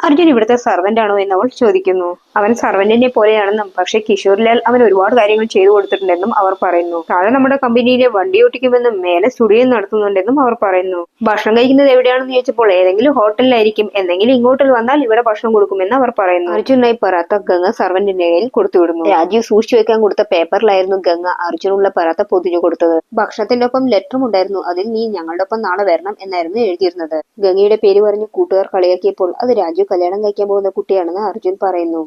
അർജുൻ ഇവിടുത്തെ സർവന്റ് ആണോ എന്ന് അവൾ ചോദിക്കുന്നു. അവൻ സർവന്റിനെ പോലെയാണെന്നും പക്ഷെ കിഷോർലാൽ അവൻ ഒരുപാട് കാര്യങ്ങൾ ചെയ്തു കൊടുത്തിട്ടുണ്ടെന്നും അവർ പറയുന്നു. താഴെ നമ്മുടെ കമ്പനിയിലെ വണ്ടി ഓട്ടിക്കുമെന്നും മേലെ സ്റ്റുഡിയോ നടത്തുന്നുണ്ടെന്നും അവർ പറയുന്നു. ഭക്ഷണം കഴിക്കുന്നത് എവിടെയാണെന്ന് ചോദിച്ചപ്പോൾ ഏതെങ്കിലും ഹോട്ടലിലായിരിക്കും, എന്തെങ്കിലും ഇങ്ങോട്ട് വന്നാൽ ഇവിടെ ഭക്ഷണം കൊടുക്കുമെന്ന് അവർ പറയുന്നു. അർജുനായി പറാത്ത ഗംഗ സർവന്റിന്റെ കയ്യിൽ കൊടുത്തുവിടുന്നു. രാജീവ് സൂക്ഷിച്ചു വെക്കാൻ കൊടുത്ത പേപ്പറിലായിരുന്നു ഗംഗ അർജുനുള്ള പറാത്ത പൊതിഞ്ഞു കൊടുത്തത്. ഭക്ഷണത്തിന്റെ ഒപ്പം ലെറ്ററും ഉണ്ടായിരുന്നു. അതിൽ നീ ഞങ്ങളുടെ ഒപ്പം നാളെ വരണം എന്നായിരുന്നു എഴുതിയിരുന്നത്. ഗംഗയുടെ പേര് പറഞ്ഞ് കൂട്ടുകാർ കളിയാക്കിയപ്പോൾ അത് രാജു കല്യാണം കഴിക്കാൻ പോകുന്ന കുട്ടിയാണെന്ന് അർജുൻ പറയുന്നു.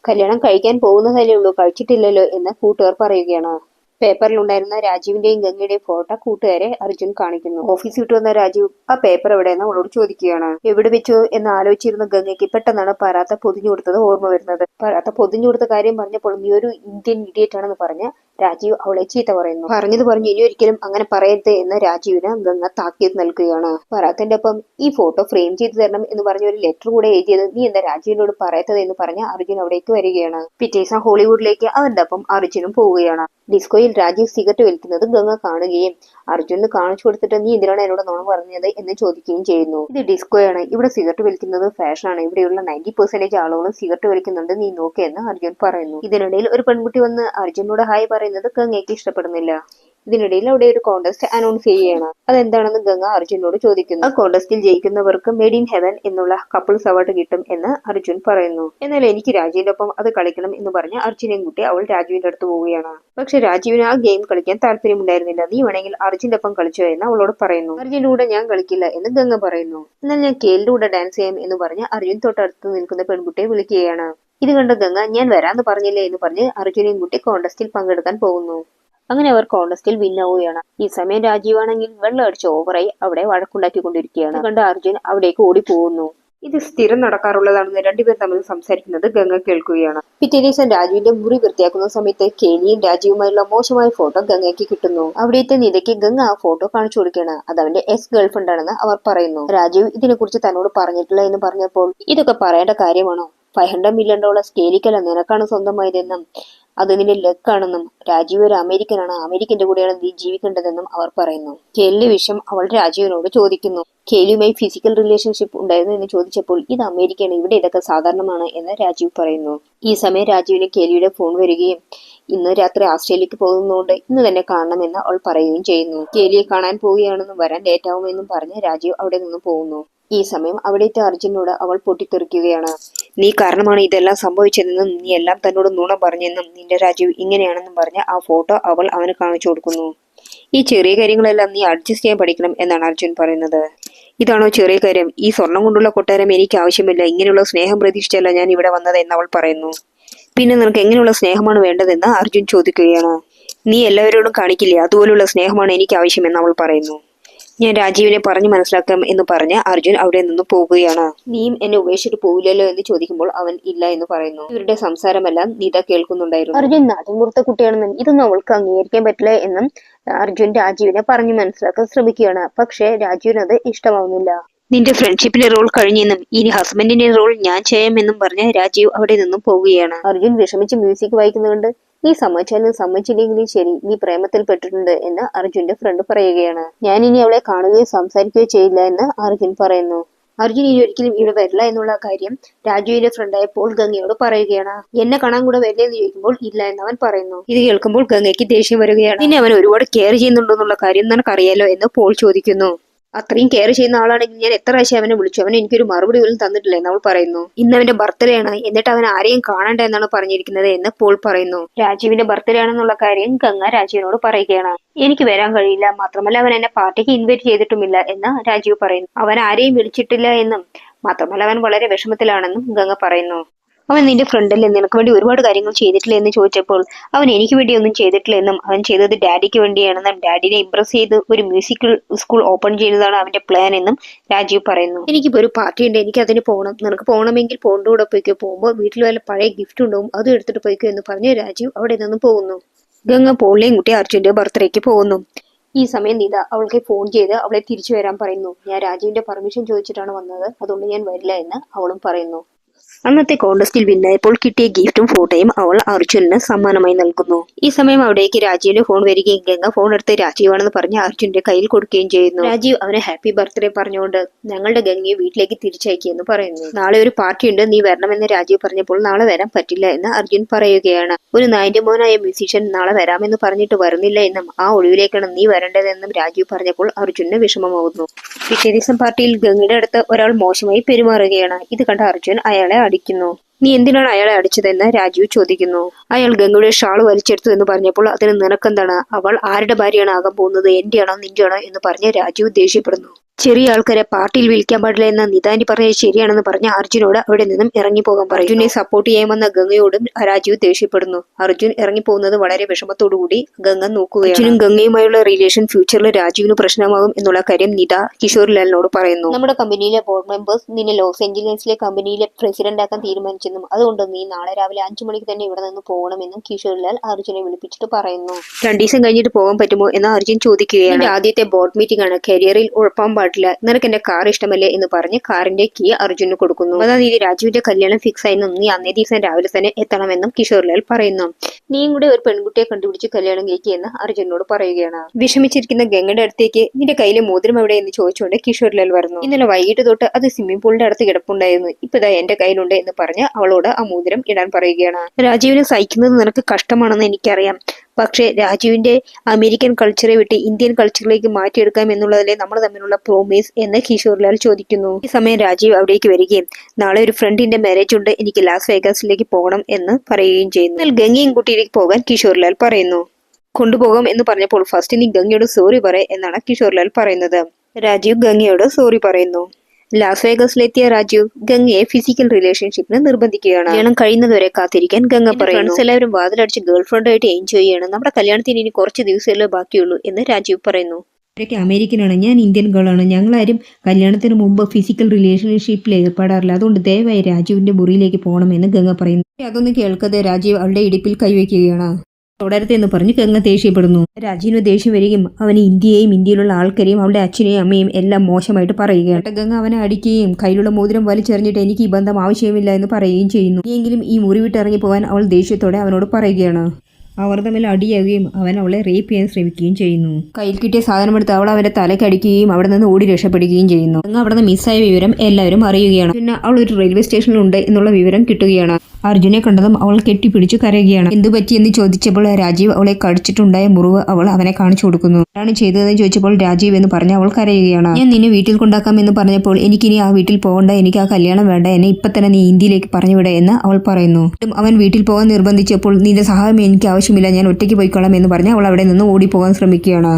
കല്യാണം കഴിക്കാൻ പോകുന്നതല്ലേ ഉള്ളൂ, കഴിച്ചിട്ടില്ലല്ലോ എന്ന് കൂട്ടുകാർ പറയുകയാണ്. പേപ്പറിലുണ്ടായിരുന്ന രാജീവിന്റെയും ഗംഗയുടെയും ഫോട്ടോ കൂട്ടുകാരെ അർജുൻ കാണിക്കുന്നു. ഓഫീസ് വിട്ടു വന്ന രാജീവ് ആ പേപ്പർ എവിടെയെന്ന് അവളോട് ചോദിക്കുകയാണ്. എവിടെ വെച്ചോ എന്ന് ആലോചിച്ചിരുന്ന ഗംഗയ്ക്ക് പെട്ടെന്നാണ് പരാത്ത പൊതിഞ്ഞു കൊടുത്തത് ഓർമ്മ വരുന്നത്. പരാത്ത പൊതിഞ്ഞു കൊടുത്ത കാര്യം പറഞ്ഞപ്പോൾ നീ ഒരു ഇന്ത്യൻ ഇഡിയറ്റ് ആണെന്ന് പറഞ്ഞ് രാജീവ് അവളെ ചീത്ത പറയുന്നു. പറഞ്ഞത് പറഞ്ഞു ഇനി ഒരിക്കലും അങ്ങനെ പറയരുത് എന്ന് രാജീവിന് ഗംഗ താക്കീത് നൽകുകയാണ്. പരാത്തിന്റെ ഒപ്പം ഈ ഫോട്ടോ ഫ്രെയിം ചെയ്തു തരണം എന്ന് പറഞ്ഞ ഒരു ലെറ്റർ കൂടെ എഴുതിയത് നീ എന്താ രാജീവിനോട് പറയത്തത് എന്ന് പറഞ്ഞ് അർജുൻ അവിടേക്ക് വരികയാണ്. പിറ്റേ ദിവസം ഹോളിവുഡിലേക്ക് അവന്റെ ഒപ്പം അർജുനും പോവുകയാണ്. ഡിസ്കോയിൽ രാജീവ് സിഗരറ്റ് വലിക്കുന്നത് ഗംഗ കാണുകയും അർജുന് കാണിച്ചു കൊടുത്തിട്ട് നീ എന്തിനാണ് എന്നോട് നുണ പറഞ്ഞത് എന്ന് ചോദിക്കുകയും ചെയ്യുന്നു. ഇത് ഡിസ്കോയാണ്, ഇവിടെ സിഗരറ്റ് വലിക്കുന്നത് ഫാഷനാണ്, ഇവിടെയുള്ള 90% ആളുകളും സിഗരറ്റ് വലിക്കുന്നുണ്ട്, നീ നോക്കിയെന്ന് അർജുൻ പറയുന്നു. ഇതിനിടയിൽ ഒരു പെൺകുട്ടി വന്ന് അർജുനോട് ഹായ് പറയുന്നത് ഗംഗയ്ക്ക് ഇഷ്ടപ്പെടുന്നില്ല. ഇതിനിടയിൽ അവിടെ ഒരു കോൺടെസ്റ്റ് അനൗൺസ് ചെയ്യുകയാണ്. അതെന്താണെന്ന് ഗംഗ അർജുനോട് ചോദിക്കുന്നു. ആ കോൺടെസ്റ്റിൽ ജയിക്കുന്നവർക്ക് മെയ്ഡ് ഇൻ ഹെവൻ എന്നുള്ള കപ്പിൾസ് അവാർഡ് കിട്ടും എന്ന് അർജുൻ പറയുന്നു. എന്നാൽ എനിക്ക് രാജുവിന്റെ ഒപ്പം അത് കളിക്കണം എന്ന് പറഞ്ഞ് അർജുനെയും കൂട്ടി അവൾ രാജുവിന്റെ അടുത്ത് പോവുകയാണ്. പക്ഷെ രാജുവിന് ആ ഗെയിം കളിക്കാൻ താല്പര്യമുണ്ടായിരുന്നില്ല. നീ വേണമെങ്കിൽ അർജുന്റെ ഒപ്പം കളിച്ചോ എന്ന് അവളോട് പറയുന്നു. അർജുന്റെ കൂടെ ഞാൻ കളിക്കില്ല എന്ന് ഗംഗ പറയുന്നു. എന്നാൽ ഞാൻ കേലിന്റെ കൂടെ ഡാൻസ് ചെയ്യാം എന്ന് പറഞ്ഞ് അർജുൻ തൊട്ടടുത്ത് നിൽക്കുന്ന പെൺകുട്ടിയെ വിളിക്കുകയാണ്. ഇത് കണ്ട ഗംഗ ഞാൻ വരാന്ന് പറഞ്ഞില്ലേ എന്ന് പറഞ്ഞ് അർജുനെയും കൂട്ടി കോൺടെസ്റ്റിൽ പങ്കെടുക്കാൻ പോകുന്നു. അങ്ങനെ അവർ കോൺടെസ്റ്റിൽ വിൻ ആവുകയാണ്. ഈ സമയം രാജീവാണെങ്കിൽ വെള്ളം അടിച്ച് ഓവറായി അവിടെ വഴക്കുണ്ടാക്കിക്കൊണ്ടിരിക്കുകയാണ്. കണ്ട അർജുൻ അവിടേക്ക് ഓടി പോകുന്നു. ഇത് സ്ഥിരം നടക്കാറുള്ളതാണെന്ന് രണ്ടുപേർ തമ്മിൽ സംസാരിക്കുന്നത് ഗംഗ കേൾക്കുകയാണ്. പിറ്റേ ദിവസം രാജുവിന്റെ മുറി വൃത്തിയാക്കുന്ന സമയത്ത് കേലിയും രാജീവുമായുള്ള മോശമായ ഫോട്ടോ ഗംഗയ്ക്ക് കിട്ടുന്നു. അവിടേത്തെ നിലയ്ക്ക് ഗംഗ ആ ഫോട്ടോ കാണിച്ചു കൊടുക്കുകയാണ്. അത് അവന്റെ എക്സ് ഗേൾഫ്രണ്ട് ആണെന്ന് അവർ പറയുന്നു. രാജീവ് ഇതിനെക്കുറിച്ച് തന്നോട് പറഞ്ഞിട്ടില്ല എന്ന് പറഞ്ഞപ്പോൾ ഇതൊക്കെ പറയേണ്ട കാര്യമാണോ, $500 million സ്കേലിക്കല്ല നിനക്കാണ് സ്വന്തമായതെന്നും അത് നിന്റെ ലക്കാണെന്നും രാജീവ് ഒരു അമേരിക്കനാണ്, അമേരിക്കന്റെ കൂടെയാണ് നീ ജീവിക്കേണ്ടതെന്നും അവർ പറയുന്നു. കേലിന്റെ വിഷയം അവൾ രാജീവിനോട് ചോദിക്കുന്നു. കേലിയുമായി ഫിസിക്കൽ റിലേഷൻഷിപ്പ് ഉണ്ടായിരുന്നു എന്ന് ചോദിച്ചപ്പോൾ ഇത് അമേരിക്കയാണ്, ഇവിടെ ഇതൊക്കെ സാധാരണമാണ് എന്ന് രാജീവ് പറയുന്നു. ഈ സമയം രാജീവിന് കേലിയുടെ ഫോൺ വരികയും ഇന്ന് രാത്രി ഓസ്ട്രേലിയക്ക് പോകുന്നതുകൊണ്ട് ഇന്ന് തന്നെ കാണണമെന്ന് അവൾ പറയുകയും ചെയ്യുന്നു. കേലിയെ കാണാൻ പോവുകയാണെന്നും വരാൻ ലേറ്റ് ആവുമെന്നും പറഞ്ഞ് രാജീവ് അവിടെ നിന്ന് പോകുന്നു. ഈ സമയം അവിടേക്ക് അർജുനോട് അവൾ പൊട്ടിത്തെറിക്കുകയാണ്. നീ കാരണമാണ് ഇതെല്ലാം സംഭവിച്ചതെന്നും നീ എല്ലാം തന്നോട് നുണ പറഞ്ഞെന്നും നിന്റെ രാജീവ് ഇങ്ങനെയാണെന്നും പറഞ്ഞ് ആ ഫോട്ടോ അവൾ അവന് കാണിച്ചു കൊടുക്കുന്നു. ഈ ചെറിയ കാര്യങ്ങളെല്ലാം നീ അഡ്ജസ്റ്റ് ചെയ്യാൻ പഠിക്കണം എന്നാണ് അർജുൻ പറയുന്നത്. ഇതാണോ ചെറിയ കാര്യം, ഈ സ്വർണം കൊണ്ടുള്ള കൊട്ടാരം എനിക്ക് ആവശ്യമില്ല, ഇങ്ങനെയുള്ള സ്നേഹം പ്രതീക്ഷിച്ചല്ല ഞാൻ ഇവിടെ വന്നത് എന്ന് അവൾ പറയുന്നു. പിന്നെ നിനക്ക് എങ്ങനെയുള്ള സ്നേഹമാണ് വേണ്ടതെന്ന് അർജുൻ ചോദിക്കുകയാണ്. നീ എല്ലാവരോടും കാണിക്കില്ലേ, അതുപോലുള്ള സ്നേഹമാണ് എനിക്ക് ആവശ്യമെന്ന് അവൾ പറയുന്നു. ഞാൻ രാജീവിനെ പറഞ്ഞു മനസ്സിലാക്കാം എന്ന് പറഞ്ഞ് അർജുൻ അവിടെ നിന്ന് പോകുകയാണ്. നീയും എന്നെ ഉപേക്ഷിച്ചിട്ട് പോവില്ലല്ലോ എന്ന് ചോദിക്കുമ്പോൾ അവൻ ഇല്ല എന്ന് പറയുന്നു. ഇവരുടെ സംസാരമെല്ലാം നീത കേൾക്കുന്നുണ്ടായിരുന്നു. അർജുൻ നാട്ടിൻപുറത്തെ കുട്ടിയാണെന്നും ഇതൊന്നും അവൾക്ക് അംഗീകരിക്കാൻ പറ്റില്ല എന്നും അർജുൻ രാജീവിനെ പറഞ്ഞു മനസ്സിലാക്കാൻ ശ്രമിക്കുകയാണ്. പക്ഷെ രാജീവിന് അത് ഇഷ്ടമാവുന്നില്ല. നിന്റെ ഫ്രണ്ട്ഷിപ്പിന്റെ റോൾ കഴിഞ്ഞെന്നും ഇനി ഹസ്ബൻഡിന്റെ റോൾ ഞാൻ ചെയ്യാമെന്നും പറഞ്ഞ് രാജീവ് അവിടെ നിന്നും പോവുകയാണ്. അർജുൻ വിഷമിച്ച് മ്യൂസിക് വായിക്കുന്നുണ്ട്. നീ സമ്മതിച്ചാലും സമ്മതിച്ചില്ലെങ്കിലും ശരി, നീ പ്രേമത്തിൽ പെട്ടിട്ടുണ്ട് എന്ന് അർജുന്റെ ഫ്രണ്ട് പറയുകയാണ്. ഞാൻ ഇനി അവളെ കാണുകയോ സംസാരിക്കുകയോ ചെയ്യില്ല എന്ന് അർജുൻ പറയുന്നു. അർജുൻ ഇനി ഒരിക്കലും ഇവിടെ വരില്ല എന്നുള്ള കാര്യം രാജുവിന്റെ ഫ്രണ്ടായ പോൾ ഗംഗയോട് പറയുകയാണ്. എന്നെ കാണാൻ കൂടെ വരില്ലെന്ന് ചോദിക്കുമ്പോൾ ഇല്ല എന്ന് അവൻ പറയുന്നു. ഇത് കേൾക്കുമ്പോൾ ഗംഗയ്ക്ക് ദേഷ്യം വരികയാണ്. നിന്നെ അവൻ ഒരുപാട് കെയർ ചെയ്യുന്നുണ്ടോ എന്നുള്ള കാര്യം നിനക്കറിയാലോ എന്ന് പോൾ ചോദിക്കുന്നു. അത്രയും കെയർ ചെയ്യുന്ന ആളാണെങ്കിൽ ഞാൻ എത്ര പ്രാവശ്യം അവനെ വിളിച്ചു, അവൻ എനിക്കൊരു മറുപടി പോലും തന്നിട്ടില്ല എന്ന് അവൾ പറയുന്നു. ഇന്ന് അവന്റെ ബർത്ത്ഡേ ആണ്, എന്നിട്ട് അവൻ ആരെയും കാണണ്ട എന്നാണ് പറഞ്ഞിരിക്കുന്നത് എന്ന് പോൾ പറയുന്നു. രാജീവിന്റെ ബർത്ത്ഡേ ആണെന്നുള്ള കാര്യം ഗംഗ രാജീവിനോട് പറയുകയാണ്. എനിക്ക് വരാൻ കഴിയില്ല, മാത്രമല്ല അവൻ എന്നെ പാർട്ടിക്ക് ഇൻവൈറ്റ് ചെയ്തിട്ടുമില്ല എന്ന് രാജീവ് പറയുന്നു. അവൻ ആരെയും വിളിച്ചിട്ടില്ല എന്നും മാത്രമല്ല അവൻ വളരെ വിഷമത്തിലാണെന്നും ഗംഗ പറയുന്നു. അവൻ നിന്റെ ഫ്രണ്ടല്ലേ, നിനക്ക് വേണ്ടി ഒരുപാട് കാര്യങ്ങൾ ചെയ്തിട്ടില്ല എന്ന് ചോദിച്ചപ്പോൾ അവൻ എനിക്ക് വേണ്ടി ഒന്നും ചെയ്തിട്ടില്ല എന്നും അവൻ ചെയ്തത് ഡാഡിക്ക് വേണ്ടിയാണെന്നും ഡാഡിനെ ഇംപ്രസ് ചെയ്ത് ഒരു മ്യൂസിക്കൽ സ്കൂൾ ഓപ്പൺ ചെയ്യുന്നതാണ് അവന്റെ പ്ലാൻ എന്നും രാജീവ് പറയുന്നു. എനിക്കിപ്പോ ഒരു പാർട്ടി ഉണ്ട്, എനിക്ക് അതിന് പോകണം, നിനക്ക് പോകണമെങ്കിൽ പോണ്ട് കൂടെ പോയിക്കോ, പോകുമ്പോൾ വീട്ടിൽ വല്ല പഴയ ഗിഫ്റ്റ് ഉണ്ടാവും അതും എടുത്തിട്ട് പോയിക്കോ എന്ന് പറഞ്ഞ് രാജീവ് അവിടെ നിന്ന് പോകുന്നു. ഗംഗ പോളിനെയും കുട്ടി അർജുന്റെ ബർത്ത്ഡേക്ക് പോകുന്നു. ഈ സമയം നീത അവൾക്ക് ഫോൺ ചെയ്ത് അവളെ തിരിച്ചു വരാൻ പറയുന്നു. ഞാൻ രാജീവിന്റെ പെർമിഷൻ ചോദിച്ചിട്ടാണ് വന്നത്, അതുകൊണ്ട് ഞാൻ വരില്ല എന്ന് അവളും പറയുന്നു. അന്നത്തെ കോൺടെസ്റ്റിൽ വിന്നായപ്പോൾ കിട്ടിയ ഗിഫ്റ്റും ഫോട്ടോയും അവൾ അർജുനന് സമ്മാനമായി നൽകുന്നു. ഈ സമയം അവിടേക്ക് രാജീവിന്റെ ഫോൺ വരികയും ഗംഗ ഫോൺ എടുത്ത് രാജീവാണെന്ന് പറഞ്ഞ് അർജുന്റെ കയ്യിൽ കൊടുക്കുകയും ചെയ്യുന്നു. രാജീവ് അവനെ ഹാപ്പി ബർത്ത്ഡേ പറഞ്ഞുകൊണ്ട് ഞങ്ങളുടെ ഗംഗയെ വീട്ടിലേക്ക് തിരിച്ചയക്കിയെന്ന് പറയുന്നു. നാളെ ഒരു പാർട്ടി ഉണ്ട്, നീ വരണമെന്ന് രാജീവ് പറഞ്ഞപ്പോൾ നാളെ വരാൻ പറ്റില്ല എന്ന് അർജുൻ പറയുകയാണ്. ഒരു നായന്റെ മോനായ മ്യൂസീഷ്യൻ നാളെ വരാമെന്ന് പറഞ്ഞിട്ട് വരുന്നില്ല എന്നും ആ ഒഴിവിലേക്കാണ് നീ വരേണ്ടതെന്നും രാജീവ് പറഞ്ഞപ്പോൾ അർജുന് വിഷമമാവുന്നു. പിറ്റേ ദിവസം പാർട്ടിയിൽ ഗംഗയുടെ അടുത്ത് ഒരാൾ മോശമായി പെരുമാറുകയാണ്. ഇത് കണ്ട അർജുൻ അയാളെ അടിക്കുന്നു. നീ എന്തിനാണ് അയാളെ അടിച്ചതെന്ന് രാജീവ് ചോദിക്കുന്നു. അയാൾ ഗംഗയുടെ ഷാൾ വലിച്ചെടുത്തു എന്ന് പറഞ്ഞപ്പോൾ അതിന് നിനക്കെന്താണ്, അവൾ ആരുടെ ഭാര്യയാണ് ആകാൻ പോകുന്നത്, എന്റെയാണോ നിന്റെയാണോ എന്ന് പറഞ്ഞ് രാജീവ് ദേഷ്യപ്പെടുന്നു. ചെറിയ ആൾക്കാരെ പാർട്ടിയിൽ വിളിക്കാൻ പാടില്ല എന്ന നിതാനി പറഞ്ഞത് ശരിയാണെന്ന് പറഞ്ഞ അർജുനോട് അവിടെ നിന്നും ഇറങ്ങിപ്പോകാൻ പറയും. അർജുനെ സപ്പോർട്ട് ചെയ്യാമെന്ന ഗംഗയോടും രാജീവ് ദേഷ്യപ്പെടുന്നു. അർജുൻ ഇറങ്ങിപ്പോകുന്നത് വളരെ വിഷമത്തോടുകൂടി ഗംഗ നോക്കുകയാണ്. അർജുനും ഗംഗയുമായുള്ള റിലേഷൻ ഫ്യൂച്ചറിൽ രാജീവിന് പ്രശ്നമാകും എന്നുള്ള കാര്യം നിത കിഷോർലാലിനോട് പറയുന്നു. നമ്മുടെ കമ്പനിയിലെ ബോർഡ് മെമ്പേഴ്സ് നിന്നെ ലോസ് ഏഞ്ചലസിലെ കമ്പനിയിലെ പ്രസിഡന്റ് ആക്കാൻ തീരുമാനിച്ചെന്നും അതുകൊണ്ട് നീ നാളെ രാവിലെ 5 മണിക്ക് തന്നെ ഇവിടെ നിന്ന് പോകണമെന്നും കിഷോർലാൽ അർജുനെ വിളിപ്പിച്ചിട്ട് പറയുന്നു. 2 ദിവസം കഴിഞ്ഞിട്ട് പോകാൻ പറ്റുമോ എന്ന് അർജുൻ ചോദിക്കുകയാണ്. ആദ്യത്തെ ബോർഡ് മീറ്റിംഗ് ആണ്, കരിയറിൽ ഉഴപ്പാൻ പാടില്ല, നിനക്ക് എന്റെ കാർ ഇഷ്ടമല്ലേ എന്ന് പറഞ്ഞ് കാറിന്റെ കീ അർജുന് കൊടുക്കുന്നു. അതാ നീ രാജുവിന്റെ കല്യാണം ഫിക്സ് ആയെന്നും നീ അന്നേ ദിവസം രാവിലെ തന്നെ എത്തണമെന്നും കിഷോർലാൽ പറയുന്നു. നീയും കൂടെ ഒരു പെൺകുട്ടിയെ കണ്ടുപിടിച്ച് കല്യാണം കഴിക്കുകയെന്ന് അർജുനോട് പറയുകയാണ്. വിഷമിച്ചിരിക്കുന്ന ഗംഗയുടെ അടുത്തേക്ക് നിന്റെ കയ്യിലെ മോതിരം എവിടെ എന്ന് ചോദിച്ചുകൊണ്ട് കിഷോർലാൽ വരുന്നു. ഇന്നലെ വൈകിട്ട് തൊട്ട് അത് സ്വിമ്മിംഗ് പൂളിന്റെ അടുത്ത് കിടപ്പുണ്ടായിരുന്നു, ഇപ്പൊ ഇതാ എന്റെ കയ്യിലുണ്ട് എന്ന് പറഞ്ഞ് അവളോട് ആ മോതിരം ഇടാൻ പറയുകയാണ്. രാജീവിനെ സഹിക്കുന്നത് നിനക്ക് കഷ്ടമാണെന്ന് എനിക്കറിയാം, പക്ഷേ രാജുവിന്റെ അമേരിക്കൻ കൾച്ചറെ വിട്ട് ഇന്ത്യൻ കൾച്ചറിലേക്ക് മാറ്റിയെടുക്കാം എന്നുള്ളതല്ലേ നമ്മൾ തമ്മിലുള്ള പ്രോമിസ് എന്ന് കിഷോർലാൽ ചോദിക്കുന്നു. ഈ സമയം രാജീവ് അവിടേക്ക് വരികയും നാളെ ഒരു ഫ്രണ്ടിന്റെ മാരേജ് ഉണ്ട്, എനിക്ക് ലാസ് വേഗാസിലേക്ക് പോകണം എന്ന് പറയുകയും ചെയ്യുന്നു. എന്നാൽ ഗംഗയും കുട്ടിയിലേക്ക് പോകാൻ കിഷോർലാൽ പറയുന്നു. കൊണ്ടുപോകാം എന്ന് പറഞ്ഞപ്പോൾ ഫസ്റ്റ് നീ ഗംഗയോട് സോറി പറ എന്നാണ് കിഷോർലാൽ പറയുന്നത്. രാജീവ് ഗംഗയോട് സോറി പറയുന്നു. ലാസ് വേഗസിലെത്തിയ രാജീവ് ഗംഗയെ ഫിസിക്കൽ റിലേഷൻഷിപ്പിന് നിർബന്ധിക്കുകയാണ്. കല്യാണം കഴിയുന്നതുവരെ കാത്തിരിക്കാൻ ഗംഗ പറയുന്നു. ഫ്രണ്ട്സ് എല്ലാവരും വാതിലടിച്ച് ഗേൾഫ്രണ്ടായിട്ട് എൻജോയ് ചെയ്യണം, നമ്മുടെ കല്യാണത്തിന് ഇനി കുറച്ച് ദിവസമല്ലേ ബാക്കിയുള്ളൂ എന്ന് രാജീവ് പറയുന്നു. അവരൊക്കെ അമേരിക്കനാണ്, ഞാൻ ഇന്ത്യൻ ഗേളാണ്, ഞങ്ങളാരും കല്യാണത്തിന് മുമ്പ് ഫിസിക്കൽ റിലേഷൻഷിപ്പിൽ ഏർപ്പെടാറില്ല, അതുകൊണ്ട് ദയവായി രാജീവിന്റെ മുറിയിലേക്ക് പോകണമെന്ന് ഗംഗ പറയുന്നു. അതൊന്നും കേൾക്കാതെ രാജീവ് അവളുടെ ഇടുപ്പിൽ കൈവയ്ക്കുകയാണ്. തുടരത്തെ എന്ന് പറഞ്ഞ് ഗംഗ ദേഷ്യപ്പെടുന്നു. രാജീവിന് ദേഷ്യം വരികയും അവന് ഇന്ത്യയെയും ഇന്ത്യയിലുള്ള ആൾക്കാരെയും അവളുടെ അച്ഛനെയും അമ്മയും എല്ലാം മോശമായിട്ട് പറയുകയാണ്. ഗംഗ അവനെ അടിക്കുകയും കയ്യിലുള്ള മോതിരം വലിച്ചെറിഞ്ഞിട്ട് എനിക്ക് ഈ ബന്ധം ആവശ്യമില്ല എന്ന് പറയുകയും ചെയ്യുന്നു. എങ്കിലും ഈ മുറി വിട്ടിറങ്ങി പോകാൻ അവൾ ദേഷ്യത്തോടെ അവനോട് പറയുകയാണ്. അവർ തമ്മിൽ അടിയാവുകയും അവൻ അവളെ റേപ്പ് ചെയ്യാൻ ശ്രമിക്കുകയും ചെയ്യുന്നു. കയ്യിൽ കിട്ടിയ സാധനമെടുത്ത് അവൾ അവന്റെ തലക്കടിക്കുകയും അവിടെ നിന്ന് ഓടി രക്ഷപ്പെടുകയും ചെയ്യുന്നു. അങ്ങ് അവിടെ നിന്ന് മിസ്സായ വിവരം എല്ലാവരും അറിയുകയാണ്. പിന്നെ അവൾ ഒരു റെയിൽവേ സ്റ്റേഷനിലുണ്ട് എന്നുള്ള വിവരം കിട്ടുകയാണ്. അർജുനെ കണ്ടതും അവൾ കെട്ടിപ്പിടിച്ചു കരയുകയാണ്. എന്തു പറ്റിയെന്ന് ചോദിച്ചപ്പോൾ രാജീവ് അവളെ കടിച്ചിട്ടുണ്ടായ മുറിവ് അവൾ അവനെ കാണിച്ചു കൊടുക്കുന്നു. ആരാണ് ചെയ്തതെന്ന് ചോദിച്ചപ്പോൾ രാജീവ് എന്ന് പറഞ്ഞ് അവൾ കരയുകയാണ്. ഞാൻ നിന്നെ വീട്ടിൽ കൊണ്ടാക്കാം എന്ന് പറഞ്ഞപ്പോൾ എനിക്കിനി ആ വീട്ടിൽ പോകണ്ട, എനിക്ക് ആ കല്യാണം വേണ്ട, എന്നെ ഇപ്പൊ തന്നെ നീ ഇന്ത്യയിലേക്ക് പറഞ്ഞുവിട എന്ന് അവൾ പറയുന്നു. അവൻ വീട്ടിൽ പോകാൻ നിർബന്ധിച്ചപ്പോൾ നിന്റെ സഹായം എനിക്ക് ആവശ്യമില്ല, ഞാൻ ഒറ്റയ്ക്ക് പോയിക്കോളാം എന്ന് പറഞ്ഞ് അവൾ അവിടെ നിന്ന് ഓടിപ്പോകാൻ ശ്രമിക്കുകയാണ്.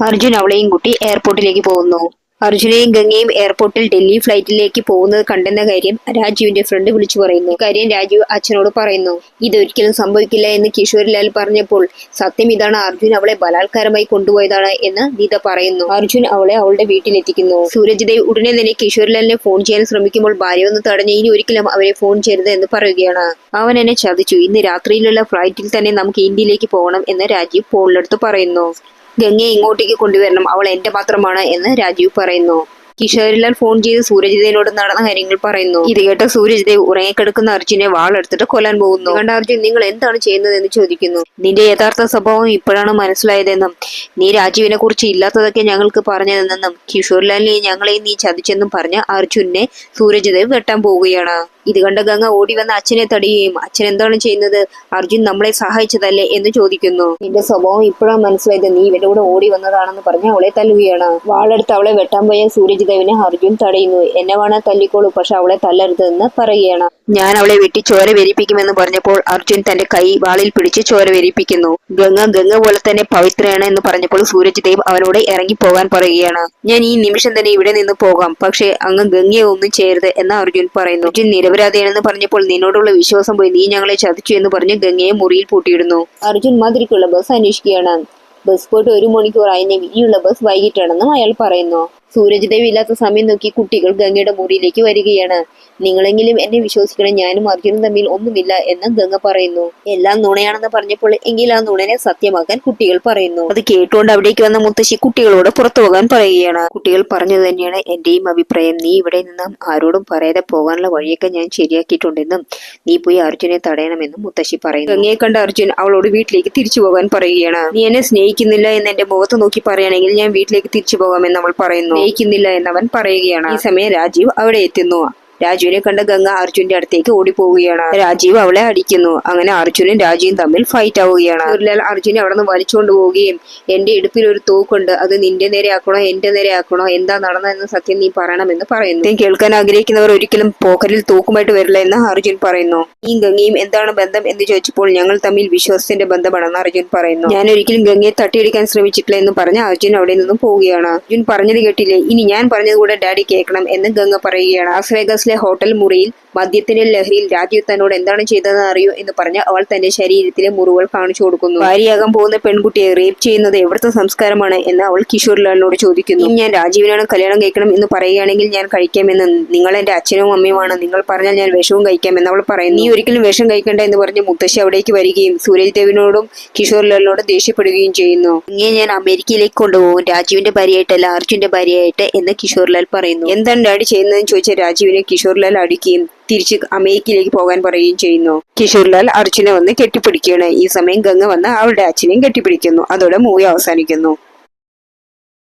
അർജുൻ അവളെയും കൂട്ടി എയർപോർട്ടിലേക്ക് പോകുന്നു. അർജുനെയും ഗംഗയും എയർപോർട്ടിൽ ഡൽഹി ഫ്ലൈറ്റിലേക്ക് പോകുന്നത് കണ്ടെന്ന കാര്യം രാജീവിന്റെ ഫ്രണ്ട് വിളിച്ചു പറയുന്നു. കാര്യം രാജീവ് അച്ഛനോട് പറയുന്നു. ഇതൊരിക്കലും സംഭവിക്കില്ല എന്ന് കിഷോർലാൽ പറഞ്ഞപ്പോൾ സത്യം ഇതാണ്, അർജുൻ അവളെ ബലാത്കാരമായി കൊണ്ടുപോയതാണ് എന്ന് നിത പറയുന്നു. അർജുൻ അവളെ അവളുടെ വീട്ടിലെത്തിക്കുന്നു. സൂരജ് ദേവ് ഉടനെ തന്നെ കിഷോർലാലിനെ ഫോൺ ചെയ്യാൻ ശ്രമിക്കുമ്പോൾ ഭാര്യ ഒന്ന് തടഞ്ഞ് ഇനി ഒരിക്കലും അവരെ ഫോൺ ചെയ്യരുത് എന്ന് പറയുകയാണ്. അവൻ എന്നെ ചതിച്ചു, ഇന്ന് രാത്രിയിലുള്ള ഫ്ലൈറ്റിൽ തന്നെ നമുക്ക് ഇന്ത്യയിലേക്ക് പോകണം എന്ന് രാജീവ് ഫോണിലെടുത്ത് പറയുന്നു. ഗംഗയെ ഇങ്ങോട്ടേക്ക് കൊണ്ടുവരണം, അവൾ എന്റെ മാത്രമാണ് എന്ന് രാജീവ് പറയുന്നു. കിഷോർലാൽ ഫോൺ ചെയ്ത് സൂരജ് ദേവിനോട് നടന്ന കാര്യങ്ങൾ പറയുന്നു. ഇത് കേട്ട സൂരജ് ദേവ് ഉറങ്ങിക്കിടക്കുന്ന അർജുനെ വാളെടുത്തിട്ട് കൊല്ലാൻ പോകുന്നു. കണ്ട അർജുൻ നിങ്ങൾ എന്താണ് ചെയ്യുന്നത് എന്ന് ചോദിക്കുന്നു. നിന്റെ യഥാർത്ഥ സ്വഭാവം ഇപ്പോഴാണ് മനസ്സിലായതെന്നും നീ രാജീവിനെ കുറിച്ച് ഇല്ലാത്തതൊക്കെ ഞങ്ങൾക്ക് പറഞ്ഞതെന്നും കിഷോർലാലിനെ ഞങ്ങളെയും നീ ചതിച്ചെന്നും പറഞ്ഞ് അർജുനെ സൂരജ് ദേവ് വെട്ടാൻ പോവുകയാണ്. ഇത് കണ്ട ഗംഗ ഓടി വന്ന് അച്ഛനെ തടയുകയും അച്ഛൻ എന്താണ് ചെയ്യുന്നത്, അർജുൻ നമ്മളെ സഹായിച്ചതല്ലേ എന്ന് ചോദിക്കുന്നു. നിന്റെ സ്വഭാവം ഇപ്പോഴാണ് മനസ്സിലായത്, നീ ഇവന്റെ കൂടെ ഓടി വന്നതാണെന്ന് പറഞ്ഞ് അവളെ തല്ലുകയാണ്. വാളെടുത്ത് അവളെ വെട്ടാൻ പോയ സൂരജ് ദേവിനെ അർജുൻ തടയുന്നു. എന്നെ വേണേ തല്ലിക്കോളൂ, പക്ഷെ അവളെ തല്ലരുതെന്ന് പറയുകയാണ്. ഞാൻ അവളെ വെട്ടി ചോര വെരിപ്പിക്കുമെന്ന് പറഞ്ഞപ്പോൾ അർജുൻ തന്റെ കൈ വാളിൽ പിടിച്ച് ചോര വെരിപ്പിക്കുന്നു. ഗംഗ പോലെ തന്നെ പവിത്രയാണ് എന്ന് പറഞ്ഞപ്പോൾ സൂരജ് ദേവ് അവനോട് ഇറങ്ങി പോകാൻ പറയുകയാണ്. ഞാൻ ഈ നിമിഷം തന്നെ ഇവിടെ നിന്ന് പോകാം, പക്ഷെ അങ്ങ് ഗംഗയെ ഒന്നും ചെയ്യരുത് എന്ന് അർജുൻ പറയുന്നു. അർജുൻ നിരപരാധിയാണെന്ന് പറഞ്ഞപ്പോൾ നിന്നോടുള്ള വിശ്വാസം പോയി, നീ ഞങ്ങളെ ചതിച്ചു എന്ന് പറഞ്ഞ് ഗംഗയെ മുറിയിൽ പൂട്ടിയിടുന്നു. അർജുൻ മധുരയ്ക്കുള്ള ബസ് അന്വേഷിക്കുകയാണ്. ബസ് പോയിട്ട് 1 മണിക്കൂറായി, ഇനിയുള്ള ബസ് വൈകിട്ടാണെന്നും അയാൾ പറയുന്നു. സൂരജ് ദേവ് ഇല്ലാത്ത സമയം നോക്കി കുട്ടികൾ ഗംഗയുടെ മുറിയിലേക്ക് വരികയാണ്. നിങ്ങളെങ്കിലും എന്നെ വിശ്വസിക്കണം, ഞാനും അർജുനും തമ്മിൽ ഒന്നുമില്ല എന്ന് ഗംഗ പറയുന്നു. എല്ലാം നുണയാണെന്ന് പറഞ്ഞപ്പോൾ എങ്കിൽ ആ നുണനെ സത്യമാക്കാൻ കുട്ടികൾ പറയുന്നു. അത് കേട്ടുകൊണ്ട് അവിടേക്ക് വന്ന മുത്തശ്ശി കുട്ടികളോട് പുറത്തു പോകാൻ പറയുകയാണ്. കുട്ടികൾ പറഞ്ഞു തന്നെയാണ് എന്റെയും അഭിപ്രായം. നീ ഇവിടെ നിന്നും ആരോടും പറയാതെ പോകാനുള്ള വഴിയൊക്കെ ഞാൻ ശരിയാക്കിയിട്ടുണ്ടെന്നും നീ പോയി അർജുനെ തടയണമെന്നും മുത്തശ്ശി പറയുന്നു. ഗംഗയെ കണ്ട അർജുൻ അവളോട് വീട്ടിലേക്ക് തിരിച്ചു പോകാൻ പറയുകയാണ്. നീ എന്നെ സ്നേഹിക്കുന്നില്ല എന്ന് എന്റെ മുഖത്ത് നോക്കി പറയുകയാണെങ്കിൽ ഞാൻ വീട്ടിലേക്ക് തിരിച്ചു പോകാമെന്ന് അവൾ പറയുന്നു. സ്നേഹിക്കുന്നില്ല എന്നവൻ പറയുകയാണ്. ഈ സമയം രാജീവ് അവിടെ എത്തുന്നു. രാജുവിനെ കണ്ട ഗംഗ അർജുന്റെ അടുത്തേക്ക് ഓടിപ്പോവുകയാണ്. രാജീവ് അവളെ അടിക്കുന്നു. അങ്ങനെ അർജുനും രാജുവും തമ്മിൽ ഫൈറ്റ് ആവുകയാണ്. ഷൂർലാൽ അർജുനെ അവിടെ നിന്ന് വലിച്ചുകൊണ്ട് പോവുകയും എന്റെ ഇടുപ്പിൽ ഒരു തോക്കുണ്ട്, അത് നിന്റെ നേരെ ആക്കണോ എന്റെ നേരെ ആക്കണോ, എന്താ നടന്നതെന്ന് സത്യം നീ പറയണമെന്ന് പറയുന്നു. കേൾക്കാൻ ആഗ്രഹിക്കുന്നവർ ഒരിക്കലും പോക്കലിൽ തോക്കുമായിട്ട് വരില്ല എന്ന് അർജുൻ പറയുന്നു. ഈ ഗംഗയും എന്താണ് ബന്ധം എന്ന് ചോദിച്ചപ്പോൾ ഞങ്ങൾ തമ്മിൽ വിശ്വാസത്തിന്റെ ബന്ധമാണെന്ന് അർജുൻ പറയുന്നു. ഞാൻ ഒരിക്കലും ഗംഗയെ തട്ടിയെടുക്കാൻ ശ്രമിച്ചിട്ടില്ല എന്ന് പറഞ്ഞ് അർജുൻ അവിടെ നിന്നും പോവുകയാണ്. അർജുൻ പറഞ്ഞത് കേട്ടില്ലേ, ഇനി ഞാൻ പറഞ്ഞത് കൂടെ ഡാഡി കേൾക്കണം എന്ന് ഗംഗ പറയുകയാണ്. ലാസ് വേഗസിലെ ഹോട്ടൽ മുറിയിൽ മദ്യത്തിന്റെ ലഹരിയിൽ രാജീവ് തന്നോട് എന്താണ് ചെയ്തതെന്ന് അറിയൂ എന്ന് പറഞ്ഞ് അവൾ തന്റെ ശരീരത്തിലെ മുറിവുകൾ കാണിച്ചു കൊടുക്കുന്നു. ഭാര്യയാകാൻ പോകുന്ന പെൺകുട്ടിയെ റേപ്പ് ചെയ്യുന്നത് എവിടുത്തെ സംസ്കാരമാണ് എന്ന് അവൾ കിഷോർലാലിനോട് ചോദിക്കുന്നു. ഞാൻ രാജീവിനാണ് കല്യാണം കഴിക്കണം എന്ന് പറയുകയാണെങ്കിൽ ഞാൻ കഴിക്കാമെന്ന്, നിങ്ങൾ എന്റെ അച്ഛനും അമ്മയുമാണ്, നിങ്ങൾ പറഞ്ഞാൽ ഞാൻ വിഷവും കഴിക്കാമെന്ന് അവൾ പറയുന്നു. നീ ഒരിക്കലും വിഷം കഴിക്കണ്ട എന്ന് പറഞ്ഞ് മുത്തശ്ശി അവിടേക്ക് വരികയും സൂരജ് ദേവിനോടും കിഷോർലാലിനോടും ദേഷ്യപ്പെടുകയും ചെയ്യുന്നു. ഇങ്ങനെ ഞാൻ അമേരിക്കയിലേക്ക് കൊണ്ടുപോകും, രാജീവിന്റെ ഭാര്യയായിട്ടല്ല അർജുന്റെ ഭാര്യയായിട്ട് എന്ന് കിഷോർലാൽ പറയുന്നു. എന്താണ് ഡാഡി ചെയ്യുന്നതെന്ന് ചോദിച്ച രാജീവിനെ കിഷോർലാൽ അടിക്കുകയും തിരിച്ച് അമേരിക്കയിലേക്ക് പോകാൻ പറയുകയും ചെയ്യുന്നു. കിഷോർലാൽ അർജുനെ വന്ന് കെട്ടിപ്പിടിക്കുകയാണ്. ഈ സമയം ഗംഗ വന്ന് അവളുടെ അച്ഛനെയും കെട്ടിപ്പിടിക്കുന്നു. അതോടെ മൂവി അവസാനിക്കുന്നു.